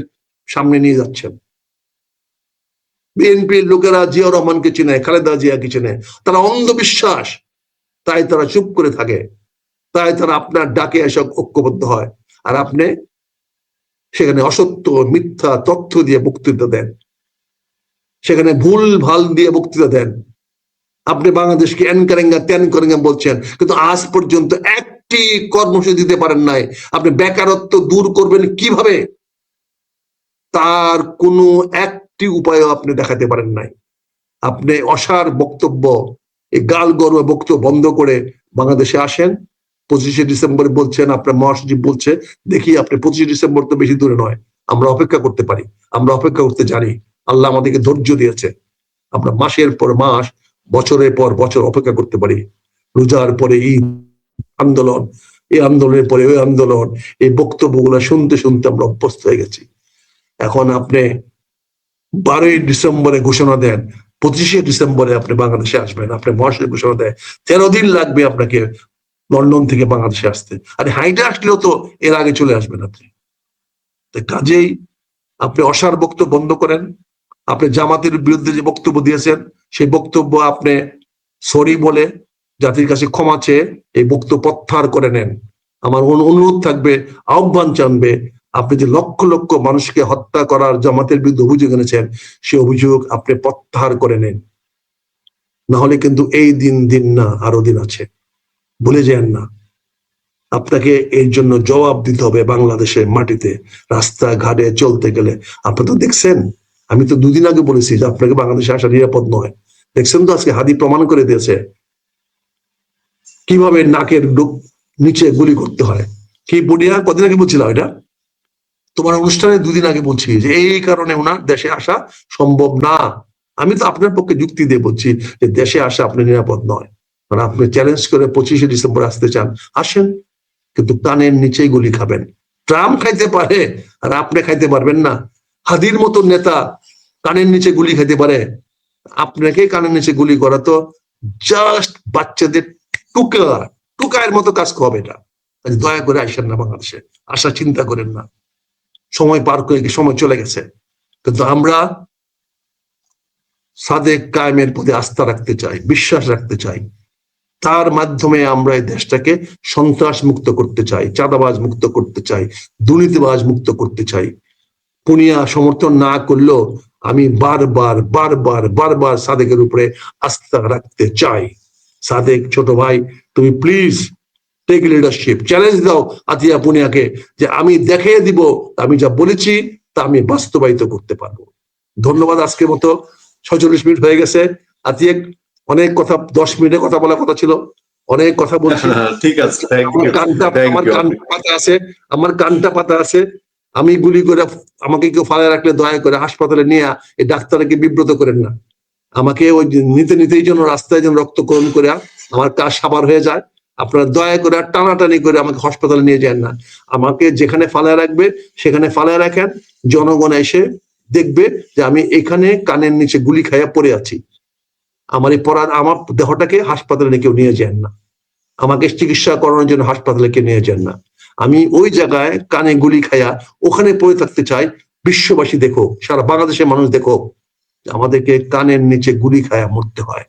সামনে নিয়ে যাচ্ছেন। বিএনপির লোকেরা জিয়া রহমানকে চিনে, খালেদা জিয়াকে চিনে, তারা অন্ধবিশ্বাস, তাই তারা চুপ করে থাকে, তাই তারা আপনার ডাকে এসব ঐক্যবদ্ধ হয়। আর আপনি সেখানে অসত্য মিথ্যা তথ্য দিয়ে বক্তৃতা দেন, সেখানে ভুল ভাল দিয়ে বক্তৃতা দেন। আপনি বাংলাদেশকে এনকারেঙ্গা ত্যান করেঙ্গা বলছেন, কিন্তু আজ পর্যন্ত একটি কর্মসূচি দিতে পারেন নাই। আপনি বেকারত্ব দূর করবেন কিভাবে, তার কোনো একটি উপায়ও আপনি দেখাতে পারেন নাই। আপনি অসার বক্তব্য, এই গাল গর্ব বক্তব্য বন্ধ করে বাংলাদেশে আসেন। 25শে ডিসেম্বর বলছেন, আপনার মহাসচিব বলছে, দেখি আপনি 25শে ডিসেম্বর তো বেশি দূরে নয়, আমরা অপেক্ষা করতে পারি, আমরা অপেক্ষা করতে জানি, আল্লাহ আমাদেরকে ধৈর্য দিয়েছে, আমরা মাসের পর মাস, বছরের পর বছর অপেক্ষা করতে পারি। রোজার পরে ঈদ, আন্দোলন, এই আন্দোলনের পরে ওই আন্দোলন, এই বক্তব্যগুলো শুনতে শুনতে আমরা অভ্যস্ত হয়ে গেছি। এখন আপনি 12ই ডিসেম্বরে ঘোষণা দেন, 25শে ডিসেম্বরে আপনি বাংলাদেশে আসবেন, আপনি মহাসচিব ঘোষণা দেয় 13 দিন লাগবে আপনাকে লন্ডন থেকে বাংলাদেশে আসতে। আরে হাইটে আসলেও তো এর আগে চলে আসবেন আপনি। কাজেই আপনি অসার বক্তব্য বন্ধ করেন। আপনি জামাতের বিরুদ্ধে যে বক্তব্য দিয়েছেন, সেই বক্তব্য আপনি সরি বলে জাতির কাছে ক্ষমা চেয়ে এই বক্তব্য প্রত্যাহার করে নেন। আমার অনুরোধ থাকবে, আহ্বান জানবে, আপনি যে লক্ষ লক্ষ মানুষকে হত্যা করার জামাতের বিরুদ্ধে অভিযোগ এনেছেন, সে অভিযোগ আপনি প্রত্যাহার করে নেন। না হলে কিন্তু এই দিন না, আরো দিন আছে, ভুলে যান না। আপনাকে এর জন্য জবাব দিতে হবে বাংলাদেশের মাটিতে, রাস্তাঘাটে চলতে গেলে। আপনি তো দেখছেন, আমি তো 2 দিন আগে বলেছি যে আপনাকে বাংলাদেশে আসা নিরাপদ নয়। দেখছেন তো আজকে হাদি প্রমাণ করে দিয়েছে কিভাবে নাকের নিচে গুলি করতে হয়। কি বুড়িয়া কদিন আগে বলছিলাম, এটা তোমার অনুষ্ঠানে 2 দিন আগে বলছি যে এই কারণে ওনার দেশে আসা সম্ভব না। আমি তো আপনার পক্ষে যুক্তি দিয়ে বলছি যে দেশে আসা আপনি নিরাপদ নয়, মানে আপনি চ্যালেঞ্জ করে 25শে ডিসেম্বর আসতে চান, আসেন, কিন্তু কানের নিচেই গুলি খাবেন। ট্রাম্প খাইতে পারে আর আপনি খাইতে পারবেন না। হাদির মতো নেতা কানের নিচে গুলি খাইতে পারে, আপনাকে কানের নিচে গুলি করা তো জাস্ট বাচ্চাদের টুকায়ের মতো কাজ হবে এটা। দয়া করে আসেন না বাংলাদেশে, আসা চিন্তা করেন না, সময় পার করে সময় চলে গেছে। কিন্তু আমরা সাদেক কায়েমের প্রতি আস্থা রাখতে চাই, বিশ্বাস রাখতে চাই। তার মাধ্যমে আমরা এই দেশটাকে সন্ত্রাস মুক্ত করতে চাই, চাঁদাবাজ মুক্ত করতে চাই, দুর্নীতিবাজ মুক্ত করতে চাই। পুনিয়া সমর্থন না করলেও আমি বারবার সাদেকের উপরে আস্থা রাখতে চাই। সাদেক ছোট ভাই, তুমি প্লিজ টেক লিডারশিপ, চ্যালেঞ্জ দাও আতিয়া পুনিয়াকে যে আমি দেখিয়ে দিব আমি যা বলেছি তা আমি বাস্তবায়িত করতে পারবো। ধন্যবাদ। আজকের মতো 46 মিনিট হয়ে গেছে। আতিয়া অনেক কথা, 10 মিনিটে কথা বলার কথা ছিল, অনেক কথা বলছি। ঠিক আছে, থ্যাংক আমার ইউ, কানটা থ্যাংক আমার ইউ। কানটা পাতা আছে, আমার কানটা পাতা আছে। আমি গুলি করে আমাকে কেউ ফালায় রাখলে দয়া করে হাসপাতালে নিয়ে এই ডাক্তারকে বিব্রত করেন না। আমাকে ওই নিতে নিতেই যেন রাস্তায় যেন রক্তকরণ করে আমার কাজ সাবার হয়ে যায়। আপনারা দয়া করে টানাটানি করে আমাকে হাসপাতালে নিয়ে যান না। আমাকে যেখানে ফালায় রাখবে সেখানে ফালায় রাখেন, জনগণ এসে দেখবে যে আমি এখানে কানের নিচে গুলি খাইয়া পড়ে আছি। আমার এই পড়া, আমার দেহটাকে হাসপাতালে কেউ নিয়ে যান না, আমাকে চিকিৎসা করানোর জন্য হাসপাতালে কেউ নিয়ে যান না। আমি ওই জায়গায় কানে গুলি খাইয়া ওখানে পড়ে থাকতে চাই। বিশ্ববাসী দেখো, সারা বাংলাদেশের মানুষ দেখো আমাদেরকে কানের নিচে গুলি খায়া মরতে হয়।